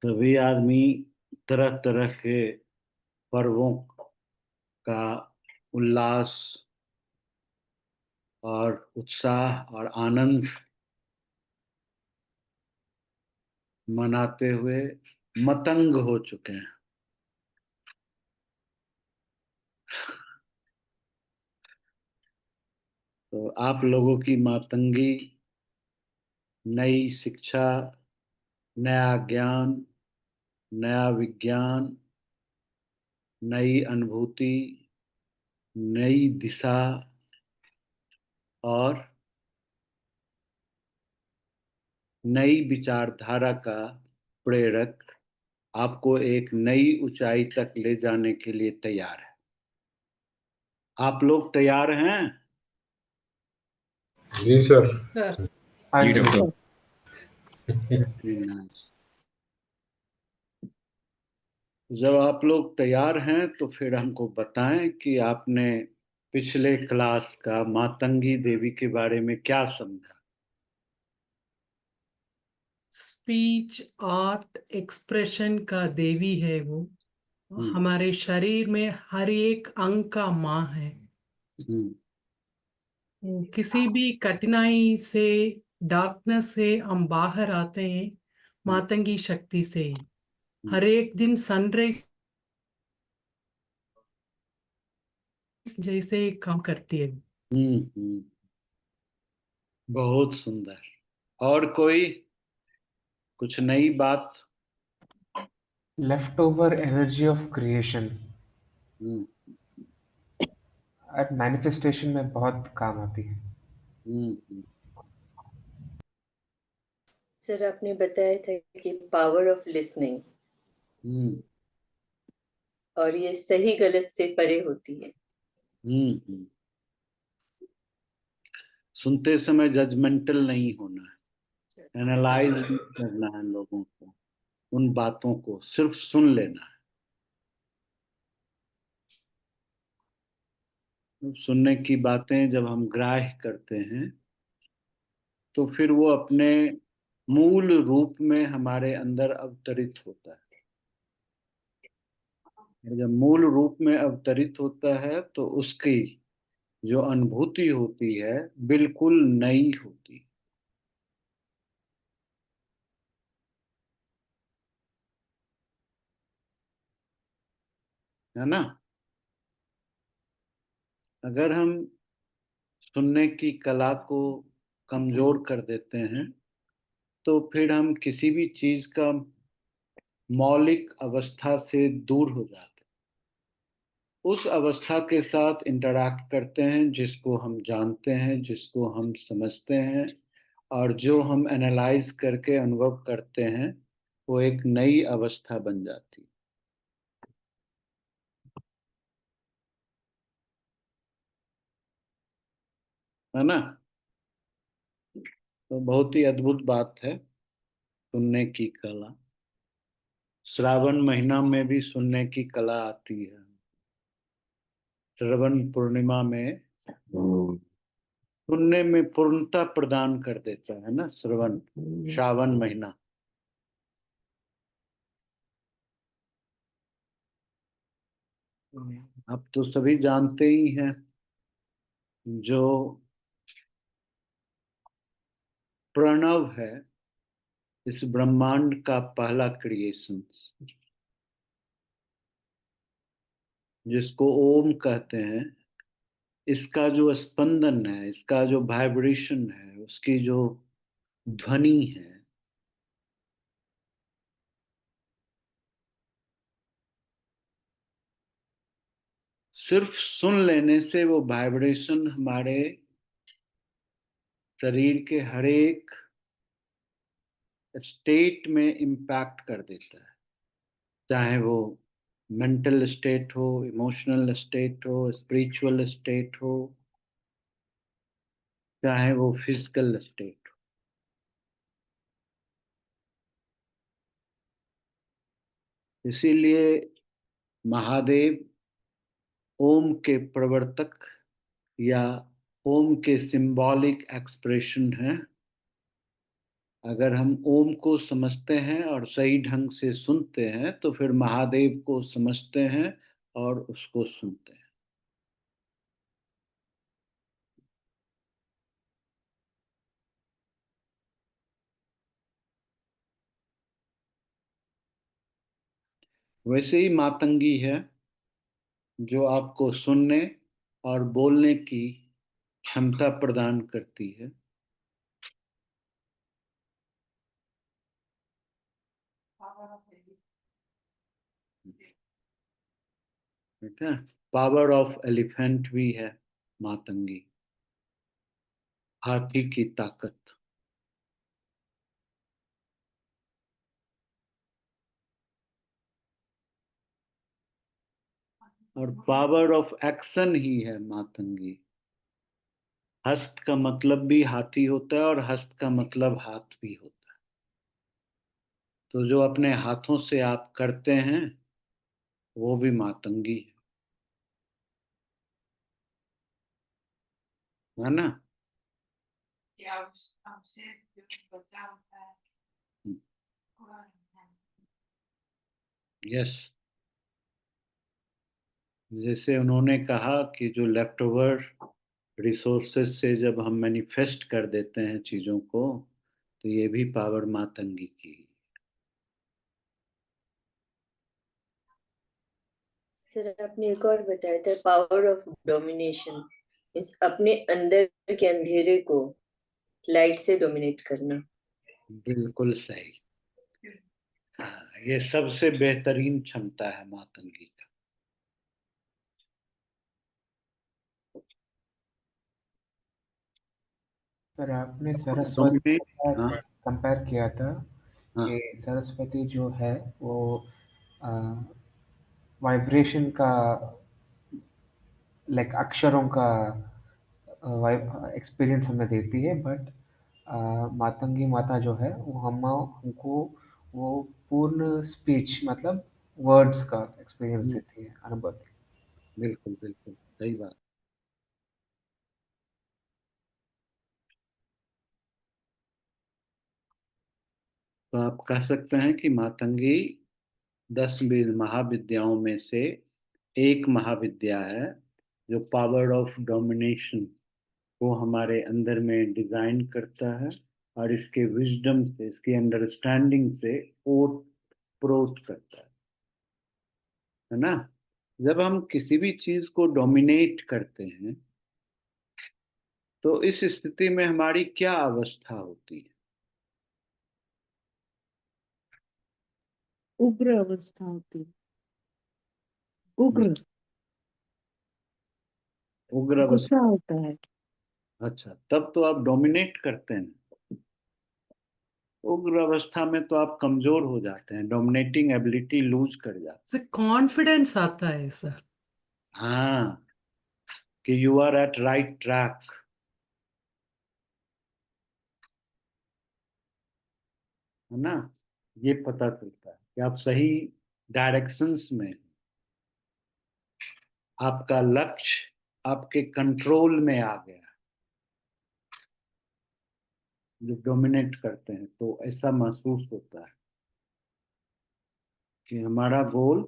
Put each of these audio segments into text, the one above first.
सभी आदमी तरह तरह के पर्वों का उल्लास और उत्साह और आनंद मनाते हुए मतंग हो चुके हैं। तो आप लोगों की मातंगी नई शिक्षा, नया ज्ञान, नया विज्ञान, नई अनुभूति, नई दिशा और नई विचारधारा का प्रेरक आपको एक नई ऊंचाई तक ले जाने के लिए तैयार है। आप लोग तैयार हैं? जी सर। सर। हाँ जी जी डॉक्टर। Very nice। जब आप लोग तैयार हैं तो फिर हमको बताएं कि आपने पिछले क्लास का मातंगी देवी के बारे में क्या समझा। स्पीच आर्ट एक्सप्रेशन का देवी है वो। हम्म। हमारे शरीर में हर एक अंग का माँ है। हम्म। वो किसी भी कठिनाई से, डार्कनेस से हम बाहर आते हैं मातंगी शक्ति से ही। हम्म। हर एक दिन सनराइज जैसे काम करती है। हम्म। बहुत सुंदर। और कोई कुछ नई बात? Left over energy of creation hmm. Manifestation में बहुत काम आती है। हम्म। सर, आपने बताया था कि पावर ऑफ लिसनिंग, हम्म। और ये सही गलत से परे होती है। हम्म। सुनते समय जजमेंटल नहीं होना है, एनालाइज नहीं करना है लोगों को, उन बातों को सिर्फ सुन लेना है। सुनने की बातें जब हम ग्राह्य करते हैं तो फिर वो अपने मूल रूप में हमारे अंदर अवतरित होता है। और जब मूल रूप में अवतरित होता है तो उसकी जो अनुभूति होती है बिल्कुल नई होती है ना। अगर हम सुनने की कला को कमजोर कर देते हैं तो फिर हम किसी भी चीज का मौलिक अवस्था से दूर हो जाते हैं, उस अवस्था के साथ इंटरैक्ट करते हैं जिसको हम जानते हैं, जिसको हम समझते हैं, और जो हम एनालाइज करके अनुभव करते हैं वो एक नई अवस्था बन जाती है ना। तो बहुत ही अद्भुत बात है सुनने की कला। श्रावण महीना में भी सुनने की कला आती है। श्रवण पूर्णिमा में सुनने में पूर्णता प्रदान कर देता है ना श्रवण, श्रावण महीना। अब तो सभी जानते ही हैं जो प्रणव है इस ब्रह्मांड का पहला क्रिएशन, जिसको ओम कहते हैं, इसका जो स्पंदन है, इसका जो वाइब्रेशन है, उसकी जो ध्वनि है, सिर्फ सुन लेने से वो वाइब्रेशन हमारे शरीर के हर एक स्टेट में इम्पैक्ट कर देता है। चाहे वो मेंटल स्टेट हो, इमोशनल स्टेट हो, स्पिरिचुअल स्टेट हो, चाहे वो फिजिकल स्टेट हो। इसीलिए महादेव ओम के प्रवर्तक या ओम के सिंबॉलिक एक्सप्रेशन है। अगर हम ओम को समझते हैं और सही ढंग से सुनते हैं तो फिर महादेव को समझते हैं और उसको सुनते हैं। वैसे ही मातंगी है जो आपको सुनने और बोलने की क्षमता प्रदान करती है। ठीक है, पावर ऑफ एलिफेंट भी है मातंगी, हाथी की ताकत। और पावर ऑफ एक्शन ही है मातंगी। हस्त का मतलब भी हाथी होता है और हस्त का मतलब हाथ भी होता है। तो जो अपने हाथों से आप करते हैं वो भी मातंगी है ना। यस, जैसे उन्होंने कहा कि जो लेफ्ट ओवर रिसोर्सेज से जब हम मैनिफेस्ट कर देते हैं चीजों को, तो ये भी पावर मातंगी की है। सर आपने एक और बताया था, पावर ऑफ डोमिनेशन, इस अपने अंदर के अंधेरे को लाइट से डोमिनेट करना। बिल्कुल सही। हाँ, ये सबसे बेहतरीन क्षमता है मातंगी का। पर आपने सरस्वती डोमिनेट। के हाँ साथ कंपेयर किया था हाँ। कि सरस्वती जो है वो वाइब्रेशन का, लाइक अक्षरों का एक्सपीरियंस हमें देती है, बट मातंगी माता जो है वो हमको वो पूर्ण स्पीच मतलब वर्ड्स का एक्सपीरियंस हम्म, देती है, अनुभव। बिल्कुल बिल्कुल सही बात। तो आप कह सकते हैं कि मातंगी 10 महाविद्याओं में से एक महाविद्या है जो पावर ऑफ डोमिनेशन को हमारे अंदर में डिजाइन करता है और इसके विजडम से, इसकी अंडरस्टैंडिंग से ओत प्रोत करता है ना। जब हम किसी भी चीज को डोमिनेट करते हैं तो इस स्थिति में हमारी क्या अवस्था होती है? उग्र अवस्था होती है। उग्र, उग्र गुस्सा अवस्था। होता है। अच्छा, तब तो आप डोमिनेट करते हैं। उग्र अवस्था में तो आप कमजोर हो जाते हैं, डोमिनेटिंग एबिलिटी लूज कर जाते से कॉन्फिडेंस आता है सर। हैं। हाँ, कि you are at right track, है ना। ये पता चलता है कि आप सही डायरेक्शंस में हैं। आपका लक्ष्य आपके कंट्रोल में आ गया। जो डोमिनेट करते हैं तो ऐसा महसूस होता है कि हमारा गोल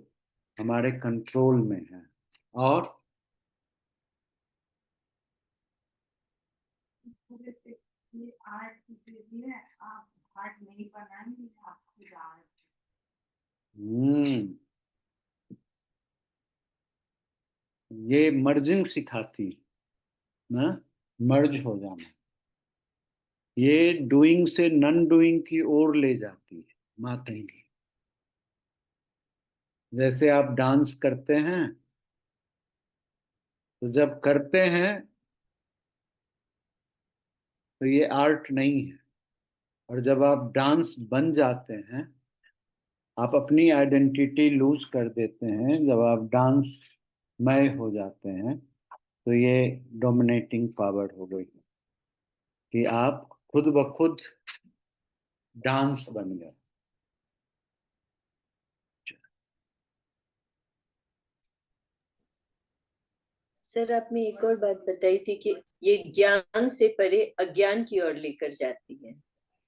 हमारे कंट्रोल में है। और हम्म, ये मर्जिंग सिखाती ना, मर्ज हो जाना। ये डूइंग से नन डूइंग की ओर ले जाती है मातंगी। जैसे आप डांस करते हैं तो जब करते हैं तो ये आर्ट नहीं है, और जब आप डांस बन जाते हैं, आप अपनी आइडेंटिटी लूज कर देते हैं, जब आप डांस मय हो जाते हैं, तो ये डोमिनेटिंग पावर हो गई कि आप खुद ब खुद डांस बन गए। सर आपने एक और बात बताई थी कि ये ज्ञान से परे अज्ञान की ओर लेकर जाती है।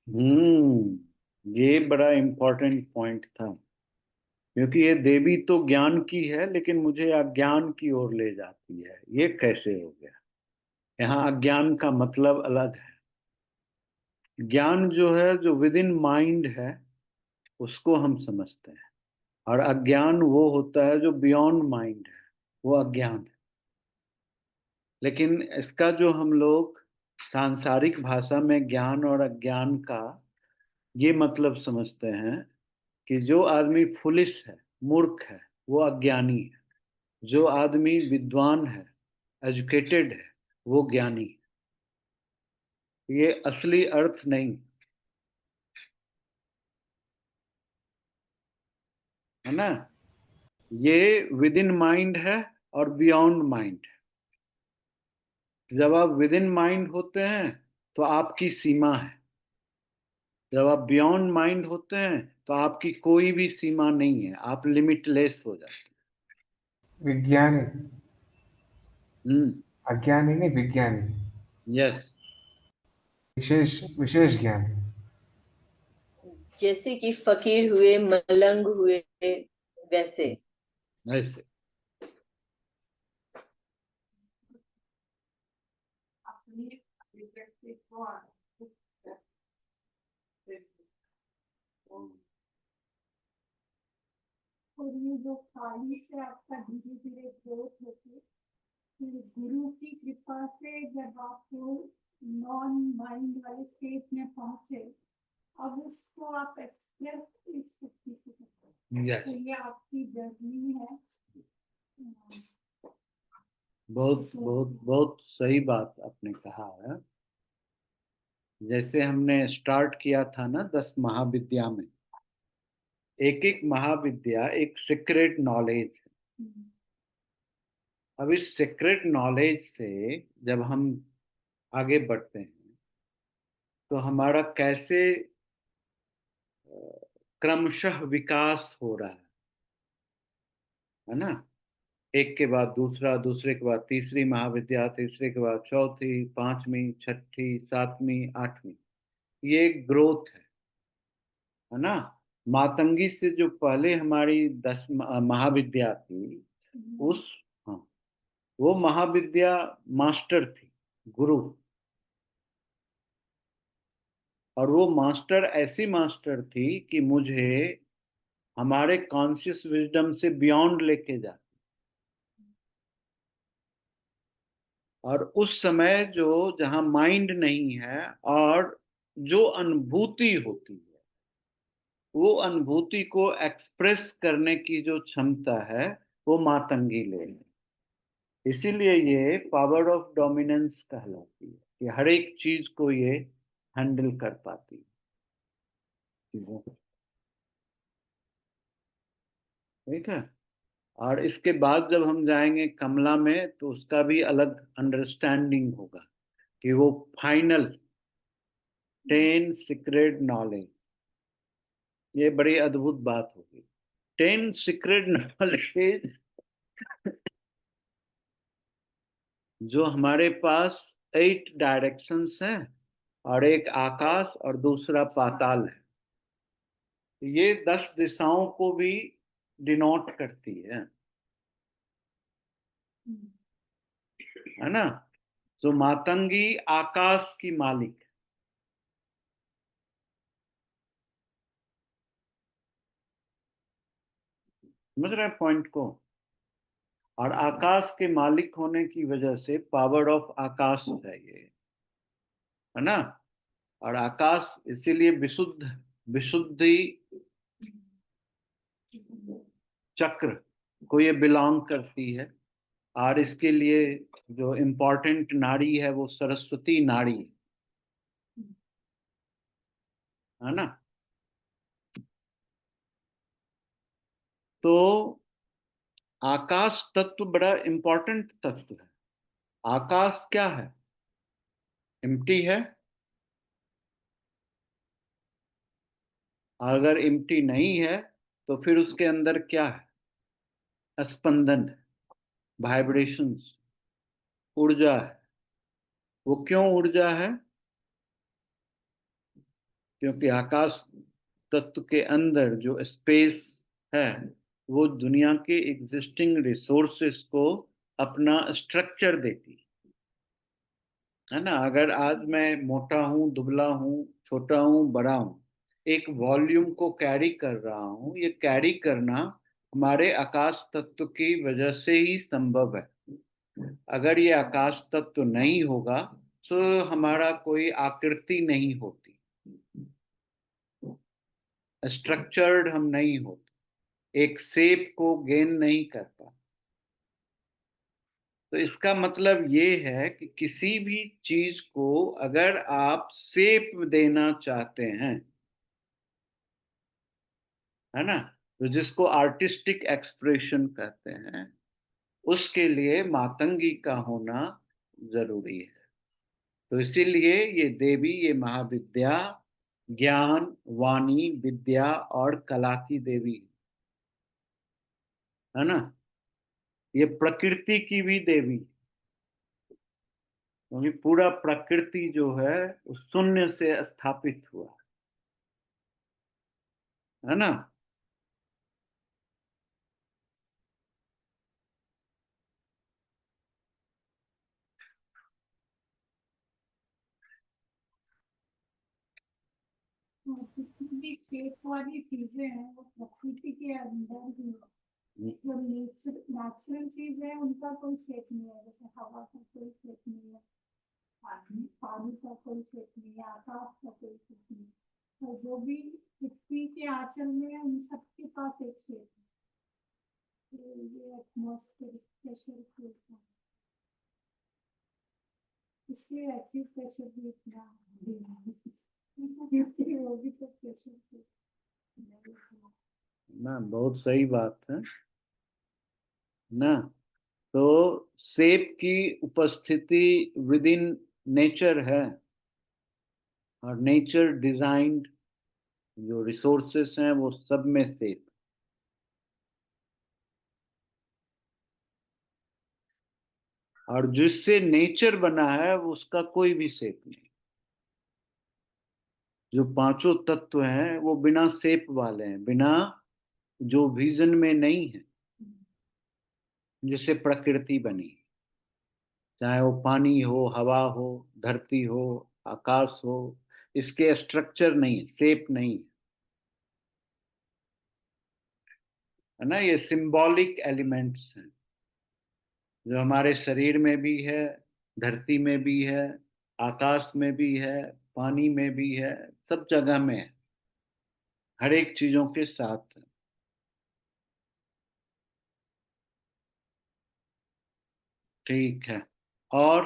ये बड़ा इम्पोर्टेंट पॉइंट था, क्योंकि ये देवी तो ज्ञान की है लेकिन मुझे अज्ञान की ओर ले जाती है। ये कैसे हो गया? यहाँ अज्ञान का मतलब अलग है। ज्ञान जो है, जो विद इन माइंड है, उसको हम समझते हैं, और अज्ञान वो होता है जो बियॉन्ड माइंड है, वो अज्ञान है। लेकिन इसका जो हम लोग सांसारिक भाषा में ज्ञान और अज्ञान का ये मतलब समझते हैं कि जो आदमी फुलिश है, मूर्ख है, वो अज्ञानी है। जो आदमी विद्वान है, एजुकेटेड है, वो ज्ञानी है। ये असली अर्थ नहीं है ना। ये विद इन माइंड है और बियॉन्ड माइंड है। जब आप विद इन माइंड होते हैं तो आपकी सीमा है। जब आप बियॉन्ड माइंड होते हैं तो आपकी कोई भी सीमा नहीं है, आप लिमिटलेस हो जाते विज्ञानी, हैं। अज्ञानी नहीं, विज्ञानी, यस। विशेष विशेष ज्ञान। जैसे कि फकीर हुए, मलंग हुए, वैसे। ऐसे। और ये जो खाली से आपका धीरे धीरे ग्रोथ होती, फिर गुरु की कृपा से जब आप नॉन माइंड वाले स्टेट में पहुंचे, अब उसको आप एक्सप्रेस इस शक्ति से करते हैं। यस। तो ये आपकी जर्नी है। बहुत बहुत बहुत सही बात आपने कहा है। जैसे हमने स्टार्ट किया था ना 10 महाविद्या में, एक एक महाविद्या एक सीक्रेट नॉलेज है। अब इस सीक्रेट नॉलेज से जब हम आगे बढ़ते हैं तो हमारा कैसे क्रमशः विकास हो रहा है ना। एक के बाद दूसरा, दूसरे के बाद तीसरी महाविद्या, तीसरे के बाद चौथी, पांचवी, छठी, सातवीं, आठवीं, ये एक ग्रोथ है ना। मातंगी से जो पहले हमारी 10 महाविद्या थी, उस हाँ, वो महाविद्या मास्टर थी, गुरु। और वो मास्टर ऐसी मास्टर थी कि मुझे हमारे कॉन्शियस विजडम से बियॉन्ड लेके जाती। और उस समय जो जहाँ माइंड नहीं है और जो अनुभूति होती है, वो अनुभूति को एक्सप्रेस करने की जो क्षमता है, वो मातंगी ले ली। इसीलिए ये पावर ऑफ डोमिनेंस कहलाती है कि हर एक चीज को ये हैंडल कर पाती है। ठीक है। और इसके बाद जब हम जाएंगे कमला में तो उसका भी अलग अंडरस्टैंडिंग होगा कि वो फाइनल 10 सीक्रेट नॉलेज, ये बड़ी अद्भुत बात होगी। 10 सीक्रेट नॉलेज जो हमारे पास 8 डायरेक्शंस हैं, और एक आकाश और दूसरा पाताल है। ये 10 दिशाओं को भी डिनोट करती है ना। तो मातंगी आकाश की मालिक, समझ रहे हैं पॉइंट को। और आकाश के मालिक होने की वजह से पावर ऑफ आकाश है ये, है ना। और आकाश इसीलिए विशुद्ध, विशुद्धि चक्र को ये बिलोंग करती है। और इसके लिए जो इम्पोर्टेंट नारी है वो सरस्वती नारी है ना। तो आकाश तत्व बड़ा इम्पोर्टेंट तत्व है। आकाश क्या है? एम्प्टी है। अगर एम्प्टी नहीं है तो फिर उसके अंदर क्या है? स्पंदन, वाइब्रेशंस, ऊर्जा है। वो क्यों ऊर्जा है? क्योंकि आकाश तत्व के अंदर जो स्पेस है वो दुनिया के एग्जिस्टिंग रिसोर्सेस को अपना स्ट्रक्चर देती है ना। अगर आज मैं मोटा हूं, दुबला हूं, छोटा हूं, बड़ा हूं, एक वॉल्यूम को कैरी कर रहा हूं, ये कैरी करना हमारे आकाश तत्व की वजह से ही संभव है। अगर ये आकाश तत्व नहीं होगा तो हमारा कोई आकृति नहीं होती, स्ट्रक्चर्ड हम नहीं होते, एक शेप को गेन नहीं कर पाते। तो इसका मतलब ये है कि किसी भी चीज को अगर आप शेप देना चाहते हैं, है ना, तो जिसको आर्टिस्टिक एक्सप्रेशन कहते हैं, उसके लिए मातंगी का होना जरूरी है। तो इसीलिए ये देवी, ये महाविद्या ज्ञान, वाणी, विद्या और कला की देवी है ना। ये प्रकृति की भी देवी, क्योंकि पूरा प्रकृति जो है वो शून्य से स्थापित हुआ है ना। जितनी भी शेप वाली चीजें हैं वो प्रकृति के अंदर ही है। जो नेचुरल चीज है उनका कोई शेप नहीं है, जैसे हवा का कोई शेप नहीं है, पानी का कोई शेप नहीं है, आकाश का कोई शेप नहीं है। तो जो भी पृथ्वी के आंचल में है उन सबके पास एक शेप है। तो ये एटमॉस्फेरिक प्रेशर होता है, इसलिए एक्टिव प्रेशर भी इतना क्योंकि वो भी तो प्रेशर ना बहुत सही बात है ना। तो शेप की उपस्थिति विद इन नेचर है, और नेचर डिजाइंड जो रिसोर्सेस हैं वो सब में शेप, और जिससे नेचर बना है उसका कोई भी शेप नहीं। जो पांचों तत्व हैं वो बिना शेप वाले हैं, बिना जो विजन में नहीं है, जिससे प्रकृति बनी, चाहे वो पानी हो, हवा हो, धरती हो, आकाश हो, इसके स्ट्रक्चर नहीं है, शेप नहीं है ना। ये सिंबॉलिक एलिमेंट्स हैं जो हमारे शरीर में भी है, धरती में भी है, आकाश में भी है, पानी में भी है, सब जगह में है, हर एक चीजों के साथ है। ठीक है। और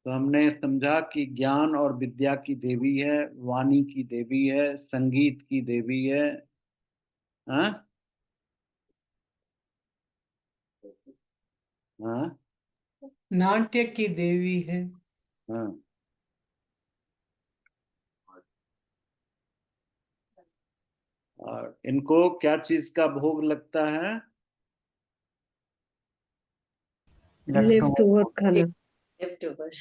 तो हमने समझा कि ज्ञान और विद्या की देवी है, वाणी की देवी है, संगीत की देवी है, हाँ हाँ नाट्य की देवी है। हाँ। और इनको क्या चीज का भोग लगता है? लेफ्ट ओवर खाना। Left over.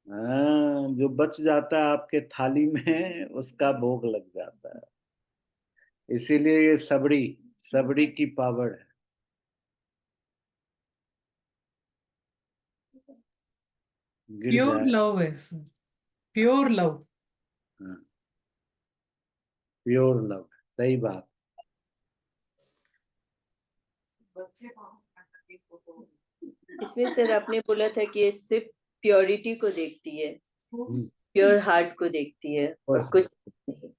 हाँ, जो बच जाता है आपके थाली में उसका भोग लग जाता है। इसीलिए ये सबड़ी, सबड़ी की पावर है। गिर प्योर जाए। लव है, प्योर लव। हाँ, प्योर लव, सही बात। इसमें सर आपने बोला था कि ये सिर्फ प्योरिटी को देखती है, हम्म, प्योर हार्ट को देखती है और कुछ नहीं।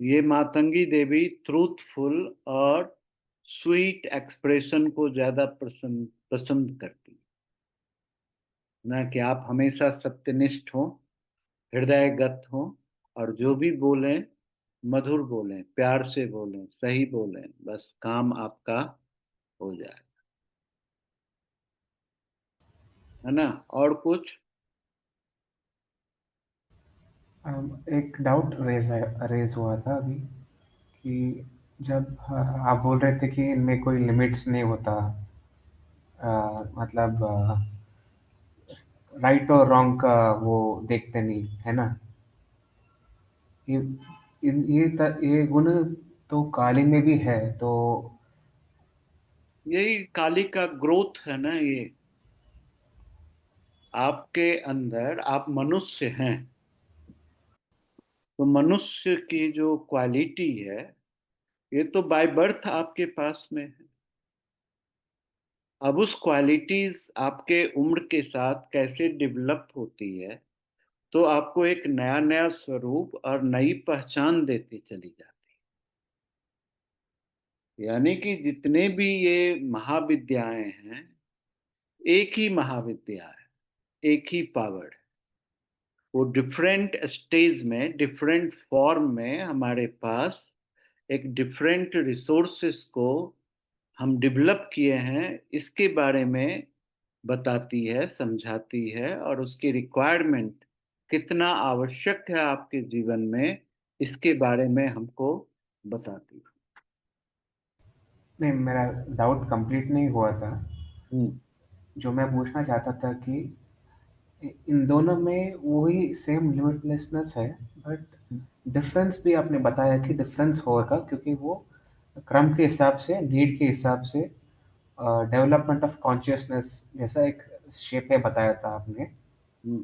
ये मातंगी देवी ट्रूथफुल और स्वीट एक्सप्रेशन को ज्यादा पसंद पसंद करती है ना, कि आप हमेशा सत्यनिष्ठ हो, हृदयगत हो, और जो भी बोलें मधुर बोलें, प्यार से बोलें, सही बोलें, बस काम आपका हो जाए, है ना। और कुछ? एक डाउट रेज हुआ था अभी कि जब आप बोल रहे थे कि इनमें कोई लिमिट्स नहीं होता, मतलब राइट और रॉन्ग का वो देखते नहीं है ना। ये ये गुण तो काली में भी है, तो यही काली का ग्रोथ है ना ये। आपके अंदर आप मनुष्य हैं, तो मनुष्य की जो क्वालिटी है ये तो बाय बर्थ आपके पास में है। अब उस क्वालिटीज आपके उम्र के साथ कैसे डेवलप होती है, तो आपको एक नया नया स्वरूप और नई पहचान देती चली जाती है। यानी कि जितने भी ये महाविद्याएं हैं, एक ही महाविद्या है, एक ही पावर है। वो डिफरेंट स्टेज में, डिफरेंट फॉर्म में हमारे पास एक डिफरेंट रिसोर्सेस को हम डेवलप किए हैं, इसके बारे में बताती है, समझाती है, और उसकी रिक्वायरमेंट कितना आवश्यक है आपके जीवन में, इसके बारे में हमको बताती है। नहीं, मेरा डाउट कंप्लीट नहीं हुआ था। हम्म। जो मैं पूछना चाहता था कि इन दोनों में वही सेम लिमिटलेसनेस है, बट डिफरेंस भी आपने बताया कि डिफरेंस होगा, क्योंकि वो क्रम के हिसाब से, नीड के हिसाब से, डेवलपमेंट ऑफ कॉन्शियसनेस जैसा एक शेप है बताया था आपने। हम्म।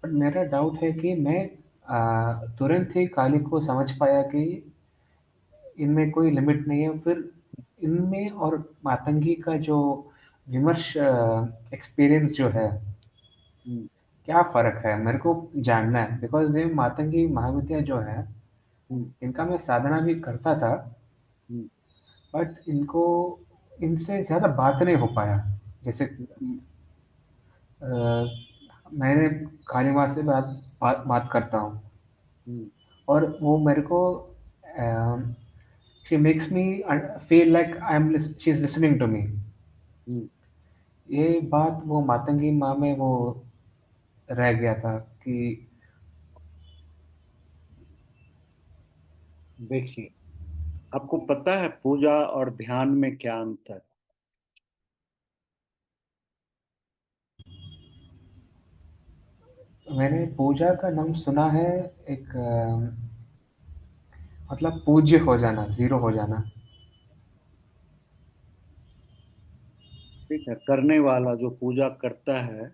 बट मेरा डाउट है कि मैं तुरंत ही काली को समझ पाया कि इनमें कोई लिमिट नहीं है। फिर इनमें और मातंगी का जो विमर्श एक्सपीरियंस जो है, हम्म। क्या फर्क है मेरे को जानना है। बिकॉज ये मातंगी महाविद्या जो है, हम्म। इनका मैं साधना भी करता था, हम्म। बट इनको इनसे ज़्यादा बात नहीं हो पाया। जैसे अ, मैंने काली माँ से बात करता हूँ, हम्म। और वो मेरे को she makes me feel like she is listening to me. Hmm. ये बात वो मातंगी माँ में वो रह गया था कि देखिए, आपको पता है पूजा और ध्यान में क्या अंतर है? मैंने पूजा का नाम सुना है, एक मतलब पूज्य हो जाना, जीरो हो जाना। ठीक है, करने वाला जो पूजा करता है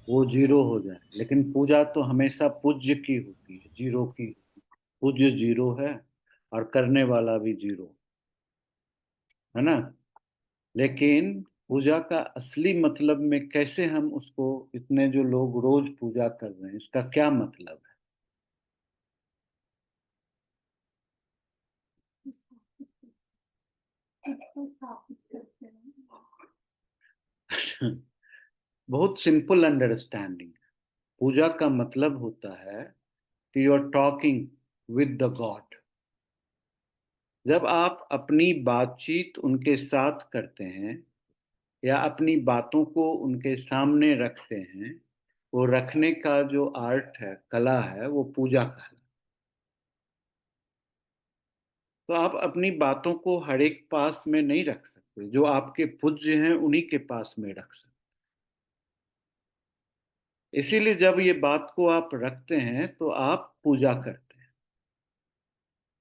वो जीरो हो जाए, लेकिन पूजा तो हमेशा पूज्य की होती है, जीरो की। पूज्य जीरो है और करने वाला भी जीरो, है ना। लेकिन पूजा का असली मतलब में कैसे हम उसको, इतने जो लोग रोज पूजा कर रहे हैं, इसका क्या मतलब इसको स्थापित करते हैं। है? बहुत सिंपल अंडरस्टैंडिंग। पूजा का मतलब होता है कि you are talking with the God. जब आप अपनी बातचीत उनके साथ करते हैं या अपनी बातों को उनके सामने रखते हैं, वो रखने का जो आर्ट है, कला है, वो पूजा का है। तो आप अपनी बातों को हर एक पास में नहीं रख सकते, जो आपके पूज्य हैं उन्हीं के पास में रख सकते। इसीलिए जब ये बात को आप रखते हैं तो आप पूजा करते हैं।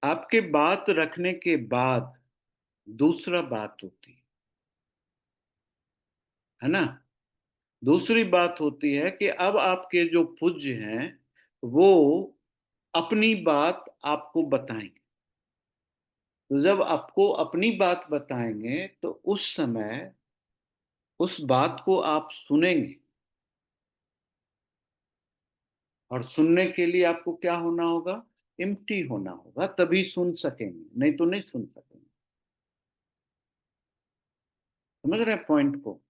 आपके बात रखने के बाद दूसरा बात होती है ना। दूसरी बात होती है कि अब आपके जो पूज्य हैं वो अपनी बात आपको बताएंगे। तो जब आपको अपनी बात बताएंगे तो उस समय उस बात को आप सुनेंगे, और सुनने के लिए आपको क्या होना होगा? एम्प्टी होना होगा, तभी सुन सकेंगे, नहीं तो नहीं सुन सकेंगे। समझ रहे हैं पॉइंट को?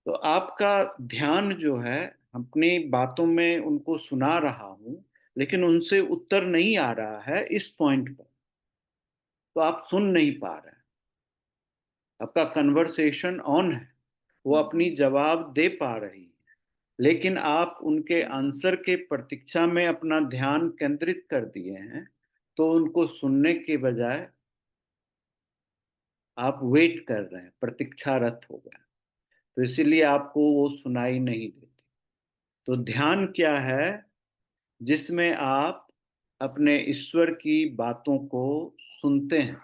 तो आपका ध्यान जो है, अपनी बातों में उनको सुना रहा हूं लेकिन उनसे उत्तर नहीं आ रहा है इस पॉइंट पर, तो आप सुन नहीं पा रहे हैं। आपका कन्वर्सेशन ऑन है, वो अपनी जवाब दे पा रही है, लेकिन आप उनके आंसर के प्रतीक्षा में अपना ध्यान केंद्रित कर दिए हैं। तो उनको सुनने के बजाय आप वेट कर रहे हैं, प्रतीक्षारत हो गए। तो इसीलिए आपको वो सुनाई नहीं देती। तो ध्यान क्या है? जिसमें आप अपने ईश्वर की बातों को सुनते हैं।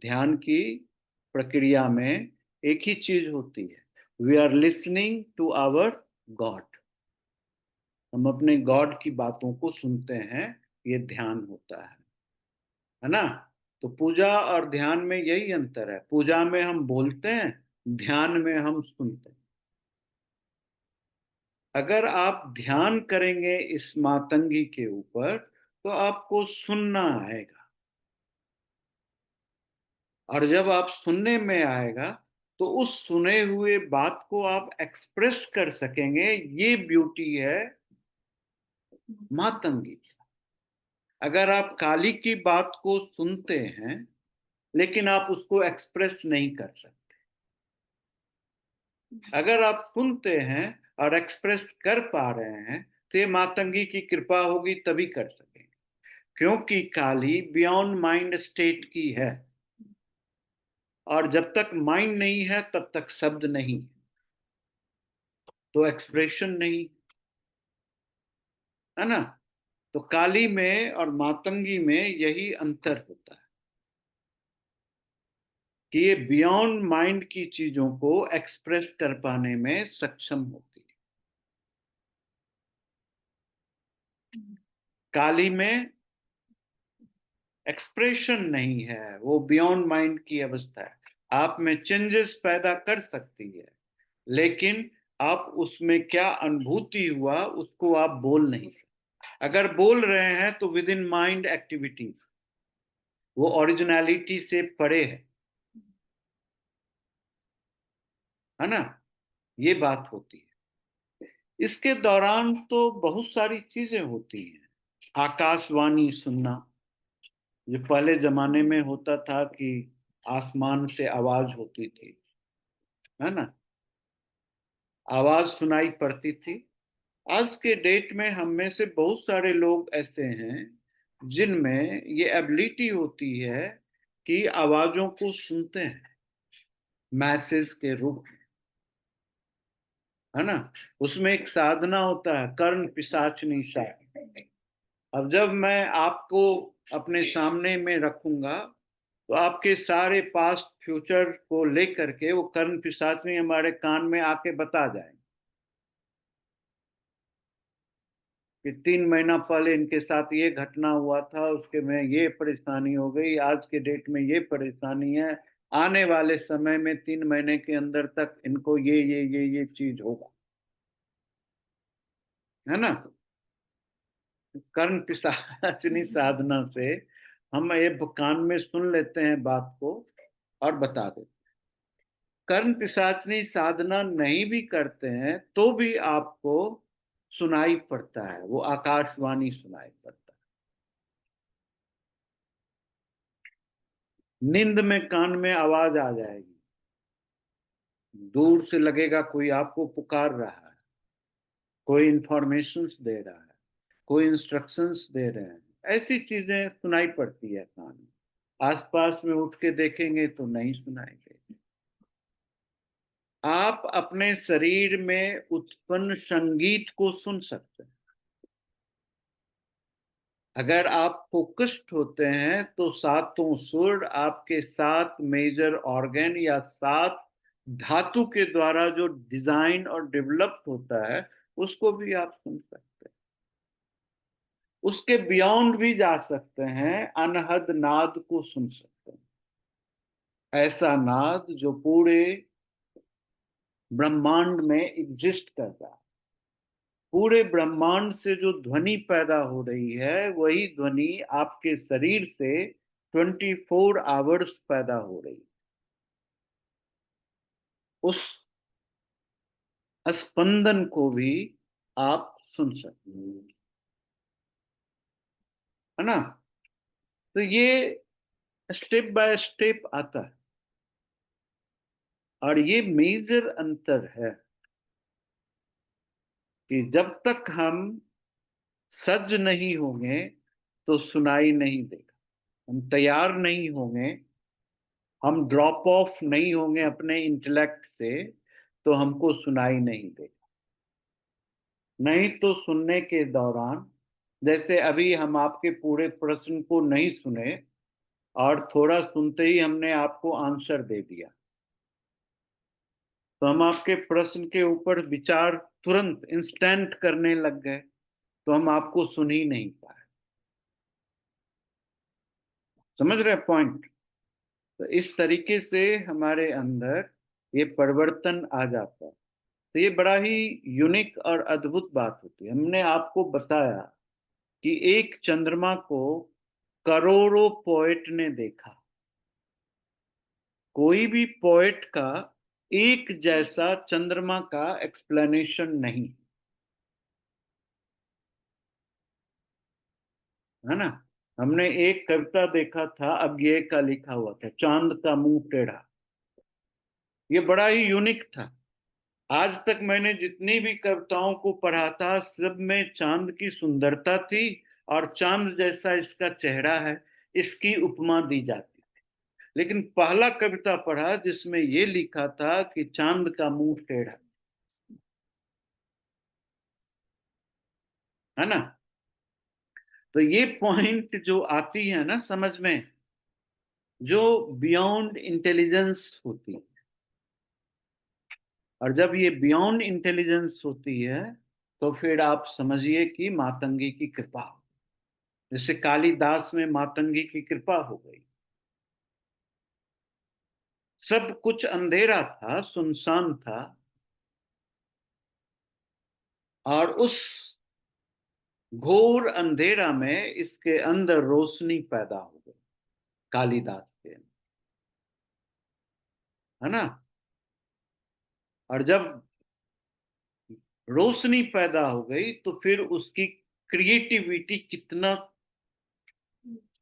ध्यान की प्रक्रिया में एक ही चीज होती है, we are listening to our God. हम अपने गॉड की बातों को सुनते हैं, ये ध्यान होता है ना? तो पूजा और ध्यान में यही अंतर है। पूजा में हम बोलते हैं, ध्यान में हम सुनते हैं। अगर आप ध्यान करेंगे इस मातंगी के ऊपर तो आपको सुनना आएगा, और जब आप सुनने में आएगा तो उस सुने हुए बात को आप एक्सप्रेस कर सकेंगे। ये ब्यूटी है मातंगी। अगर आप काली की बात को सुनते हैं लेकिन आप उसको एक्सप्रेस नहीं कर सकते, अगर आप सुनते हैं और एक्सप्रेस कर पा रहे हैं तो ये मातंगी की कृपा होगी, तभी कर सकेंगे। क्योंकि काली बियॉन्ड माइंड स्टेट की है, और जब तक माइंड नहीं है तब तक शब्द नहीं, तो एक्सप्रेशन नहीं, है ना? तो काली में और मातंगी में यही अंतर होता है कि ये बियॉन्ड माइंड की चीजों को एक्सप्रेस कर पाने में सक्षम होती है। काली में एक्सप्रेशन नहीं है, वो बियॉन्ड माइंड की अवस्था है। आप में चेंजेस पैदा कर सकती है, लेकिन आप उसमें क्या अनुभूति हुआ उसको आप बोल नहीं सकते। अगर बोल रहे हैं तो विद इन माइंड एक्टिविटीज, वो ओरिजिनलिटी से परे है ना? ये बात होती है। इसके दौरान तो बहुत सारी चीजें होती हैं। आकाशवाणी सुनना, जो पहले जमाने में होता था कि आसमान से आवाज होती थी, है ना? आवाज सुनाई पड़ती थी। आज के डेट में हम में से बहुत सारे लोग ऐसे हैं जिनमें ये एबिलिटी होती है कि आवाजों को सुनते हैं मैसेज के रूप में, है ना? उसमें एक साधना होता है, कर्ण पिशाचनी शायद। अब जब मैं आपको अपने सामने में रखूंगा तो आपके सारे पास्ट फ्यूचर को लेकर के वो कर्ण पिशाचनी हमारे कान में आके बता जाएंगे कि 3 महीना पहले इनके साथ ये घटना हुआ था, उसके में ये परेशानी हो गई, आज के डेट में ये परेशानी है, आने वाले समय में 3 महीने के अंदर तक इनको ये चीज होगा, है ना? कर्ण पिशाचनी साधना से हम ये कान में सुन लेते हैं बात को और बता देते। कर्ण पिशाचनी साधना नहीं भी करते हैं तो भी आपको सुनाई पड़ता है, वो आकाशवाणी सुनाई पड़ता है। नींद में कान में आवाज आ जाएगी, दूर से लगेगा कोई आपको पुकार रहा है, कोई इंफॉर्मेशंस दे रहा है, कोई इंस्ट्रक्शंस दे रहे हैं, ऐसी चीजें सुनाई पड़ती है कान में। आसपास में उठ के देखेंगे तो नहीं सुनाई देगी। आप अपने शरीर में उत्पन्न संगीत को सुन सकते हैं। अगर आप फोकस्ड होते हैं तो सातों सुर आपके 7 मेजर ऑर्गन या 7 धातु के द्वारा जो डिजाइन और डेवलप होता है उसको भी आप सुन सकते हैं। उसके बियॉन्ड भी जा सकते हैं, अनहद नाद को सुन सकते हैं। ऐसा नाद जो पूरे ब्रह्मांड में एग्जिस्ट कर रहा है। पूरे ब्रह्मांड से जो ध्वनि पैदा हो रही है वही ध्वनि आपके शरीर से 24 आवर्स पैदा हो रही है। उस स्पंदन को भी आप सुन सकते हैं, है ना? तो ये स्टेप बाय स्टेप आता है, और ये मेजर अंतर है कि जब तक हम सज्ज नहीं होंगे तो सुनाई नहीं देगा। हम तैयार नहीं होंगे हम ड्रॉप ऑफ नहीं होंगे अपने इंटेलेक्ट से तो हमको सुनाई नहीं देगा। नहीं तो सुनने के दौरान, जैसे अभी हम आपके पूरे प्रश्न को नहीं सुने और थोड़ा सुनते ही हमने आपको आंसर दे दिया, तो हम आपके प्रश्न के ऊपर विचार तुरंत इंस्टेंट करने लग गए, तो हम आपको सुन ही नहीं पाए। समझ रहे पॉइंट? तो इस तरीके से हमारे अंदर ये परिवर्तन आ जाता है। तो ये बड़ा ही यूनिक और अद्भुत बात होती है। हमने आपको बताया कि एक चंद्रमा को करोड़ों पोएट ने देखा। कोई भी पोएट का एक जैसा चंद्रमा का एक्सप्लेनेशन नहीं, है ना। हमने एक कविता देखा था, अज्ञेय का लिखा हुआ था, चांद का मुंह टेढ़ा। ये बड़ा ही यूनिक था। आज तक मैंने जितनी भी कविताओं को पढ़ा था, सब में चांद की सुंदरता थी और चांद जैसा इसका चेहरा है, इसकी उपमा दी जाती थी। लेकिन पहला कविता पढ़ा जिसमें ये लिखा था कि चांद का मुंह टेढ़ा, है ना। तो ये पॉइंट जो आती है ना समझ में, जो बियॉन्ड इंटेलिजेंस होती है, और जब ये बियॉन्ड इंटेलिजेंस होती है तो फिर आप समझिए कि मातंगी की कृपा, जैसे कालिदास में मातंगी की कृपा हो गई। सब कुछ अंधेरा था, सुनसान था, और उस घोर अंधेरा में इसके अंदर रोशनी पैदा हो गई, कालिदास के, है ना। और जब रोशनी पैदा हो गई तो फिर उसकी क्रिएटिविटी कितना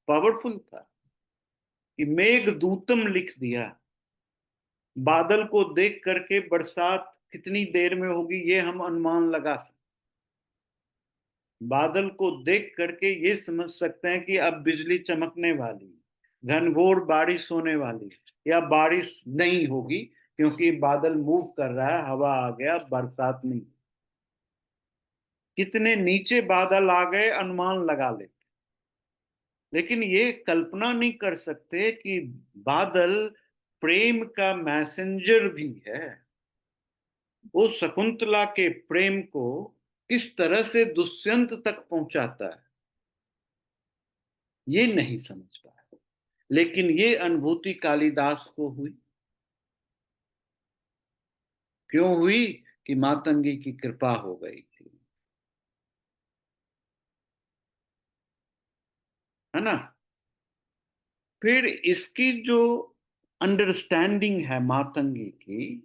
पावरफुल था कि मेघदूतम लिख दिया। बादल को देख करके बरसात कितनी देर में होगी ये हम अनुमान लगा सकते, बादल को देख करके ये समझ सकते हैं कि अब बिजली चमकने वाली, घनघोर बारिश होने वाली, या बारिश नहीं होगी क्योंकि बादल मूव कर रहा है, हवा आ गया, बरसात नहीं। कितने नीचे बादल आ गए अनुमान लगा लेते, लेकिन ये कल्पना नहीं कर सकते कि बादल प्रेम का मैसेंजर भी है। वो शकुंतला के प्रेम को किस तरह से दुष्यंत तक पहुंचाता है ये नहीं समझ पाया, लेकिन ये अनुभूति कालिदास को हुई। क्यों हुई? कि मातंगी की कृपा हो गई थी, है ना। फिर इसकी जो अंडरस्टैंडिंग है मातंगी की,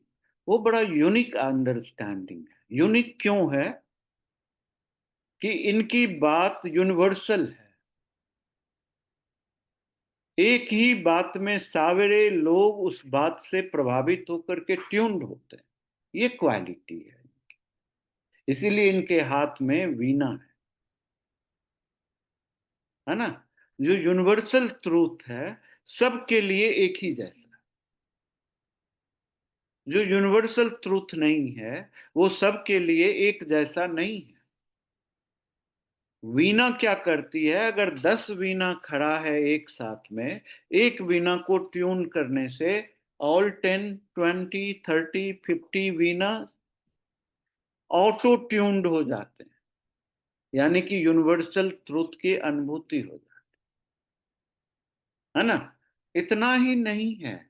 वो बड़ा यूनिक अंडरस्टैंडिंग है। यूनिक क्यों है? कि इनकी बात यूनिवर्सल है। एक ही बात में सावेरे लोग उस बात से प्रभावित होकर के ट्यून्ड होते हैं, ये क्वालिटी है। इसीलिए इनके हाथ में वीणा है ना। जो यूनिवर्सल ट्रूथ है सबके लिए एक ही जैसा, जो यूनिवर्सल ट्रूथ नहीं है वो सबके लिए एक जैसा नहीं है। वीणा क्या करती है? अगर 10 वीणा खड़ा है एक साथ में, एक वीणा को ट्यून करने से ऑल 10, 20, 30, 50 वीणा ऑटो ट्यून्ड हो जाते हैं, यानी कि यूनिवर्सल ट्रूथ की अनुभूति हो जाती है ना। इतना ही नहीं है,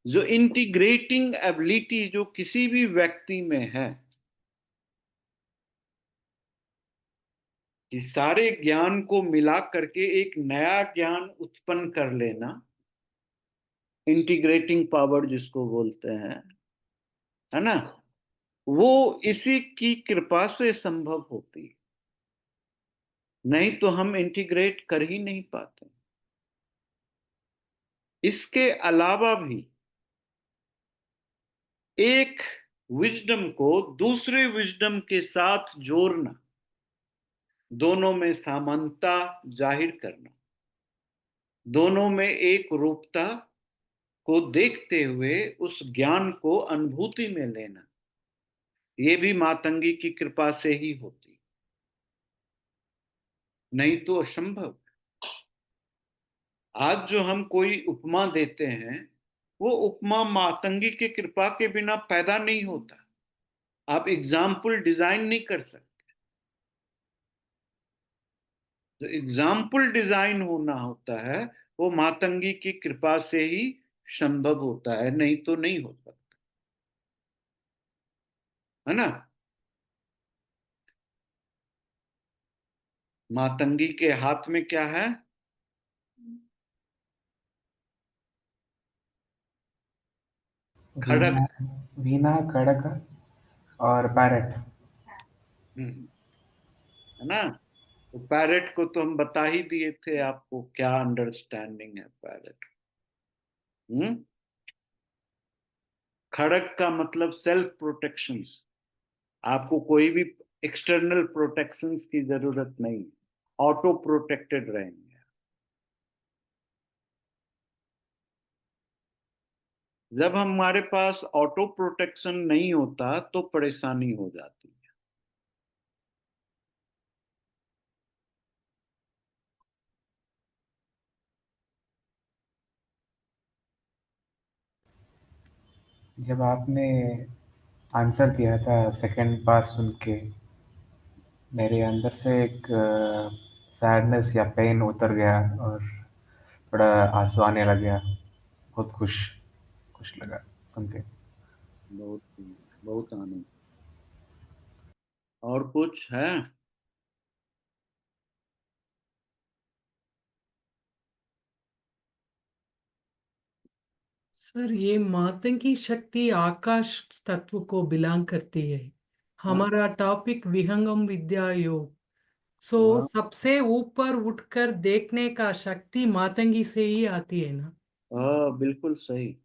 जो इंटीग्रेटिंग एबिलिटी जो किसी भी व्यक्ति में है, कि सारे ज्ञान को मिला करके एक नया ज्ञान उत्पन्न कर लेना, इंटीग्रेटिंग पावर जिसको बोलते हैं, है ना, वो इसी की कृपा से संभव होती, नहीं तो हम इंटीग्रेट कर ही नहीं पाते। इसके अलावा भी एक विजडम को दूसरे विजडम के साथ जोड़ना, दोनों में समानता जाहिर करना, दोनों में एक रूपता को देखते हुए उस ज्ञान को अनुभूति में लेना, ये भी मातंगी की कृपा से ही होती, नहीं तो असंभव। आज जो हम कोई उपमा देते हैं, वो उपमा मातंगी की कृपा के बिना पैदा नहीं होता। आप एग्जाम्पल डिजाइन नहीं कर सकते। जो एग्जाम्पल डिजाइन होना होता है वो मातंगी की कृपा से ही संभव होता है, नहीं तो नहीं हो सकता, है ना। मातंगी के हाथ में क्या है? वीणा, खड़क। वीणा, खड़क और पैरट। हम्म, है ना। तो पैरेट को तो हम बता ही दिए थे आपको क्या अंडरस्टैंडिंग है पैरेट। हम्म। खड़क का मतलब सेल्फ प्रोटेक्शन। आपको कोई भी एक्सटर्नल प्रोटेक्शंस की जरूरत नहीं, ऑटो प्रोटेक्टेड रहेंगे। जब हमारे पास ऑटो प्रोटेक्शन नहीं होता तो परेशानी हो जाती है। जब आपने आंसर दिया था सेकंड पार्ट सुन के, मेरे अंदर से एक सैडनेस या पेन उतर गया और थोड़ा आंसू आने लग गया। बहुत खुश खुश लगा सुन के। बहुत बहुत आनंद। और कुछ है? सर, ये मातंगी शक्ति आकाश तत्व को बिलोंग करती है। हमारा टॉपिक विहंगम विद्या योग। सो हाँ सबसे ऊपर उठकर देखने का शक्ति मातंगी से ही आती है ना। हाँ, बिल्कुल सही।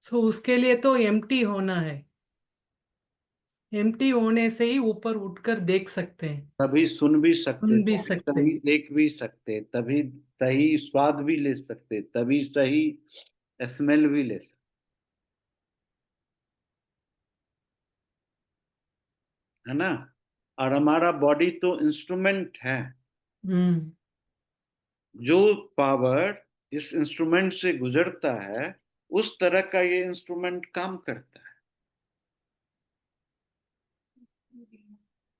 सो उसके लिए तो एम्प्टी होना है। एम्प्टी होने से ही ऊपर उठकर देख सकते हैं, तभी सुन भी सकते, सुन भी तभी सकते सही हैं। देख भी सकते, तभी सही स्वाद भी ले सकते, तभी सही स्मेल भी ले सकते, है ना। और हमारा बॉडी तो इंस्ट्रूमेंट है। हम्म। जो पावर इस इंस्ट्रूमेंट से गुजरता है, उस तरह का ये इंस्ट्रूमेंट काम करता है।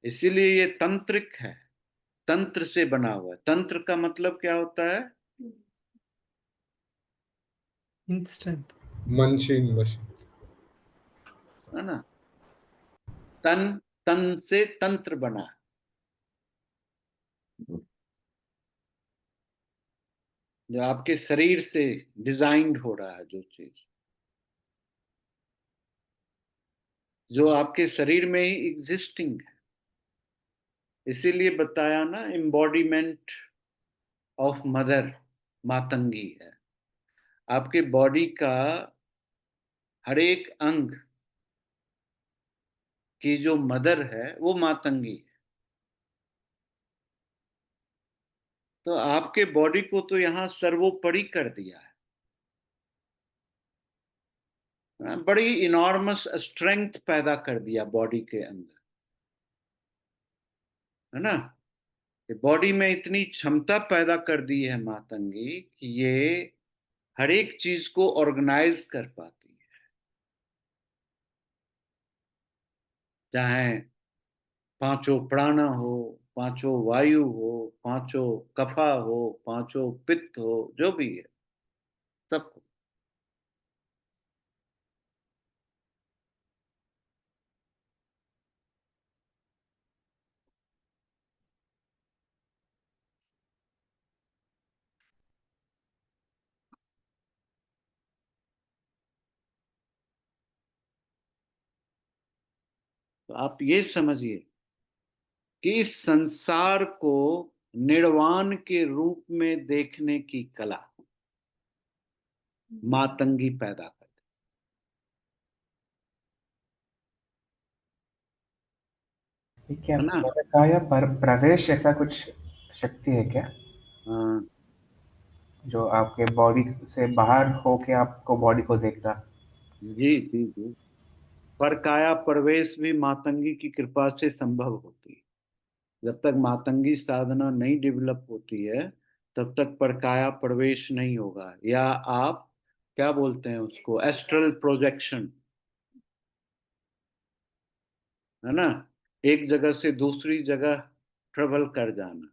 इसीलिए ये तंत्रिक है, तंत्र से बना हुआ है। तंत्र का मतलब क्या होता है? इंस्टेंट। Machine machine. है ना। तन, तन से तंत्र बना, जो आपके शरीर से डिजाइंड हो रहा है, जो चीज जो आपके शरीर में ही एग्जिस्टिंग है। इसीलिए बताया ना, एम्बॉडीमेंट ऑफ मदर मातंगी है। आपके बॉडी का हर एक अंग की जो मदर है वो मातंगी है। तो आपके बॉडी को तो यहाँ सर्वोपरि कर दिया है। बड़ी इनॉर्मस स्ट्रेंथ पैदा कर दिया बॉडी के अंदर, है ना। बॉडी में इतनी क्षमता पैदा कर दी है मातंगी कि ये हर एक चीज को ऑर्गेनाइज कर पाती है। चाहे पांचों प्राण हो, पांचों वायु हो, पांचों कफा हो, पांचों पित्त हो, जो भी है सब। तो आप ये समझिए कि इस संसार को निर्वाण के रूप में देखने की कला मातंगी पैदा कर। ये क्या है ना। परकाया पर प्रवेश ऐसा कुछ शक्ति है क्या? हाँ, जो आपके बॉडी से बाहर होके आपको बॉडी को देख रहा। जी जी जी। पर काया प्रवेश भी मातंगी की कृपा से संभव होती है। जब तक मातंगी साधना नहीं डेवलप होती है तब तक परकाया प्रवेश नहीं होगा, या आप क्या बोलते हैं उसको, एस्ट्रल प्रोजेक्शन, है ना, एक जगह से दूसरी जगह ट्रेवल कर जाना।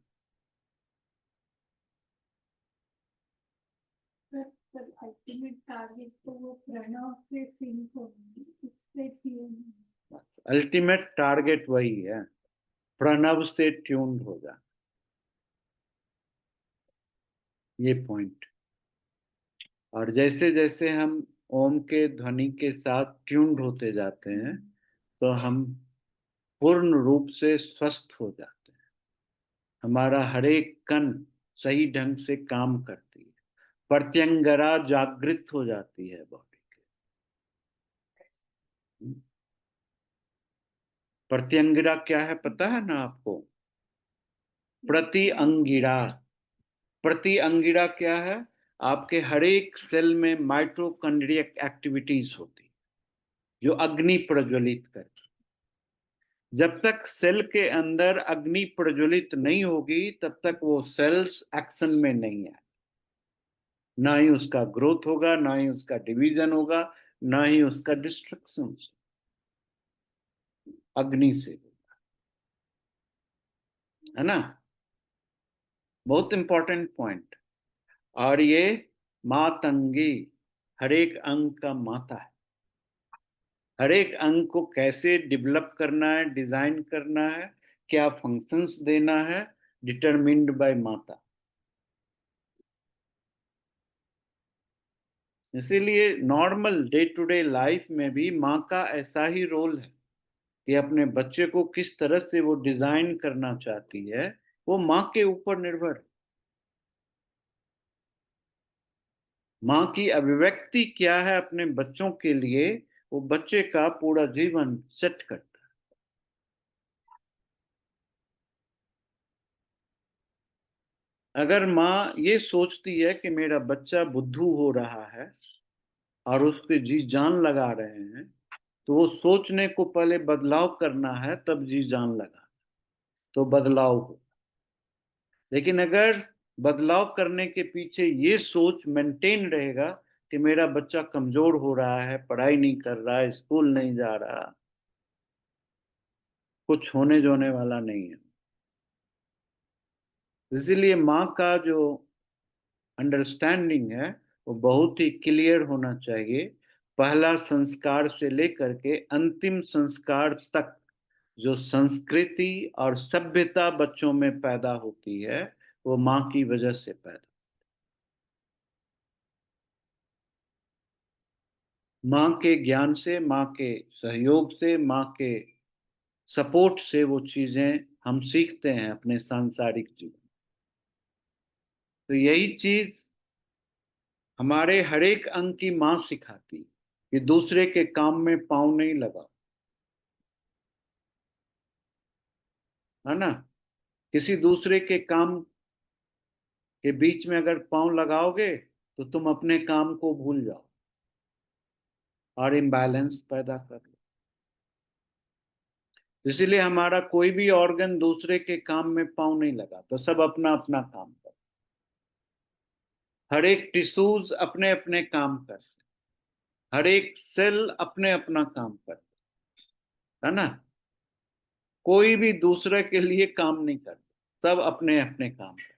सर अल्टीमेट टारगेट तो वो प्रणव से सिंक होगी, उससे ट्यून। अल्टीमेट टारगेट वही है, प्रणव से ट्यून्ड हो जाना, ये पॉइंट। और जैसे जैसे हम ओम के ध्वनि के साथ ट्यून्ड होते जाते हैं तो हम पूर्ण रूप से स्वस्थ हो जाते हैं। हमारा हर एक कण सही ढंग से काम करती है, प्रत्यंगरा जागृत हो जाती है बॉडी की। प्रत्यंगिरा क्या है पता है ना आपको? प्रति अंगिरा। प्रति अंगिरा क्या है? आपके हर एक सेल में माइटोकॉन्ड्रियक एक्टिविटीज होती, जो अग्नि प्रज्वलित करती। जब तक सेल के अंदर अग्नि प्रज्वलित नहीं होगी तब तक वो सेल्स एक्शन में नहीं आए, ना ही उसका ग्रोथ होगा, ना ही उसका डिवीजन होगा, ना ही उसका डिस्ट्रक्शन। अग्नि से, है ना, बहुत इंपॉर्टेंट पॉइंट। और ये मातंगी हर एक अंग का माता है। हर एक अंग को कैसे डेवलप करना है, डिजाइन करना है, क्या फंक्शंस देना है, डिटरमिन्ड बाय माता। इसीलिए normal day to day life में भी माँ का ऐसा ही रोल है कि अपने बच्चे को किस तरह से वो डिजाइन करना चाहती है, वो माँ के ऊपर निर्भर है। माँ की अभिव्यक्ति क्या है अपने बच्चों के लिए, वो बच्चे का पूरा जीवन सेट करता है। अगर माँ ये सोचती है कि मेरा बच्चा बुद्धू हो रहा है और उसके जी जान लगा रहे हैं, तो वो सोचने को पहले बदलाव करना है, तब जी जान लगा तो बदलाव हो। लेकिन अगर बदलाव करने के पीछे ये सोच मेंटेन रहेगा कि मेरा बच्चा कमजोर हो रहा है, पढ़ाई नहीं कर रहा है, स्कूल नहीं जा रहा, कुछ होने जोने वाला नहीं है। इसीलिए माँ का जो अंडरस्टैंडिंग है वो बहुत ही क्लियर होना चाहिए। पहला संस्कार से लेकर के अंतिम संस्कार तक जो संस्कृति और सभ्यता बच्चों में पैदा होती है वो माँ की वजह से पैदा। माँ के ज्ञान से, माँ के सहयोग से, माँ के सपोर्ट से वो चीजें हम सीखते हैं अपने सांसारिक जीवन। तो यही चीज हमारे हर एक अंग की माँ सिखाती कि दूसरे के काम में पाँव नहीं लगा, है ना। किसी दूसरे के काम के बीच में अगर पाँव लगाओगे तो तुम अपने काम को भूल जाओ और इम्बैलेंस पैदा कर लो। इसीलिए हमारा कोई भी ऑर्गन दूसरे के काम में पाँव नहीं लगा, तो सब अपना अपना काम कर। हर एक टिश्यूज अपने अपने काम कर, हर एक सेल अपने अपना काम कर, है ना। कोई भी दूसरे के लिए काम नहीं करता, सब अपने अपने काम कर।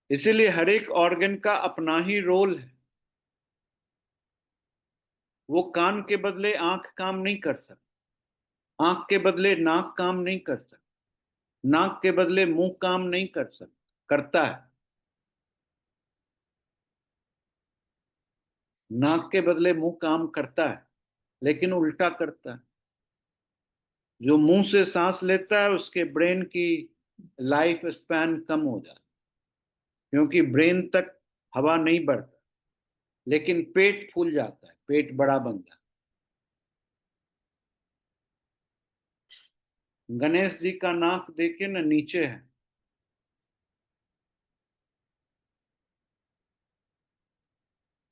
इसीलिए हर एक ऑर्गन का अपना ही रोल है। वो कान के बदले आंख काम नहीं कर सकता, आंख के बदले नाक काम नहीं कर सकता, नाक के बदले मुंह काम नहीं कर सकता, करता है। नाक के बदले मुंह काम करता है, लेकिन उल्टा करता है। जो मुंह से सांस लेता है उसके ब्रेन की लाइफ स्पैन कम हो जाता है, क्योंकि ब्रेन तक हवा नहीं बढ़ता, लेकिन पेट फूल जाता है, पेट बड़ा बन जाता है। गणेश जी का नाक देखे ना, नीचे है,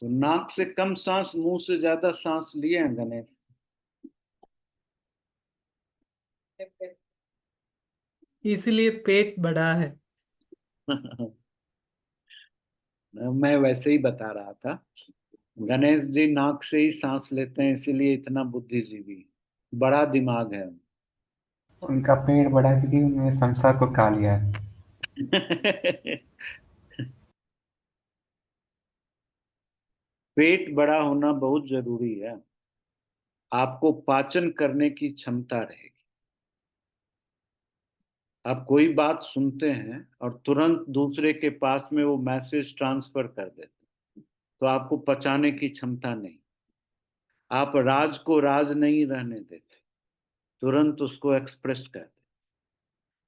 तो नाक से कम सांस, मुंह से ज्यादा सांस लिए हैं गणेश। इसलिए पेट बड़ा है। मैं वैसे ही बता रहा था। गणेश जी नाक से ही सांस लेते हैं, इसीलिए इतना बुद्धिजीवी, बड़ा दिमाग है। उनका पेड़ बड़ा है क्योंकि उन्होंने संसार को खा लिया है। पेट बड़ा होना बहुत जरूरी है। आपको पाचन करने की क्षमता रहेगी। आप कोई बात सुनते हैं और तुरंत दूसरे के पास में वो मैसेज ट्रांसफर कर देते हैं, तो आपको पचाने की क्षमता नहीं। आप राज को राज नहीं रहने देते, तुरंत उसको एक्सप्रेस कर देते।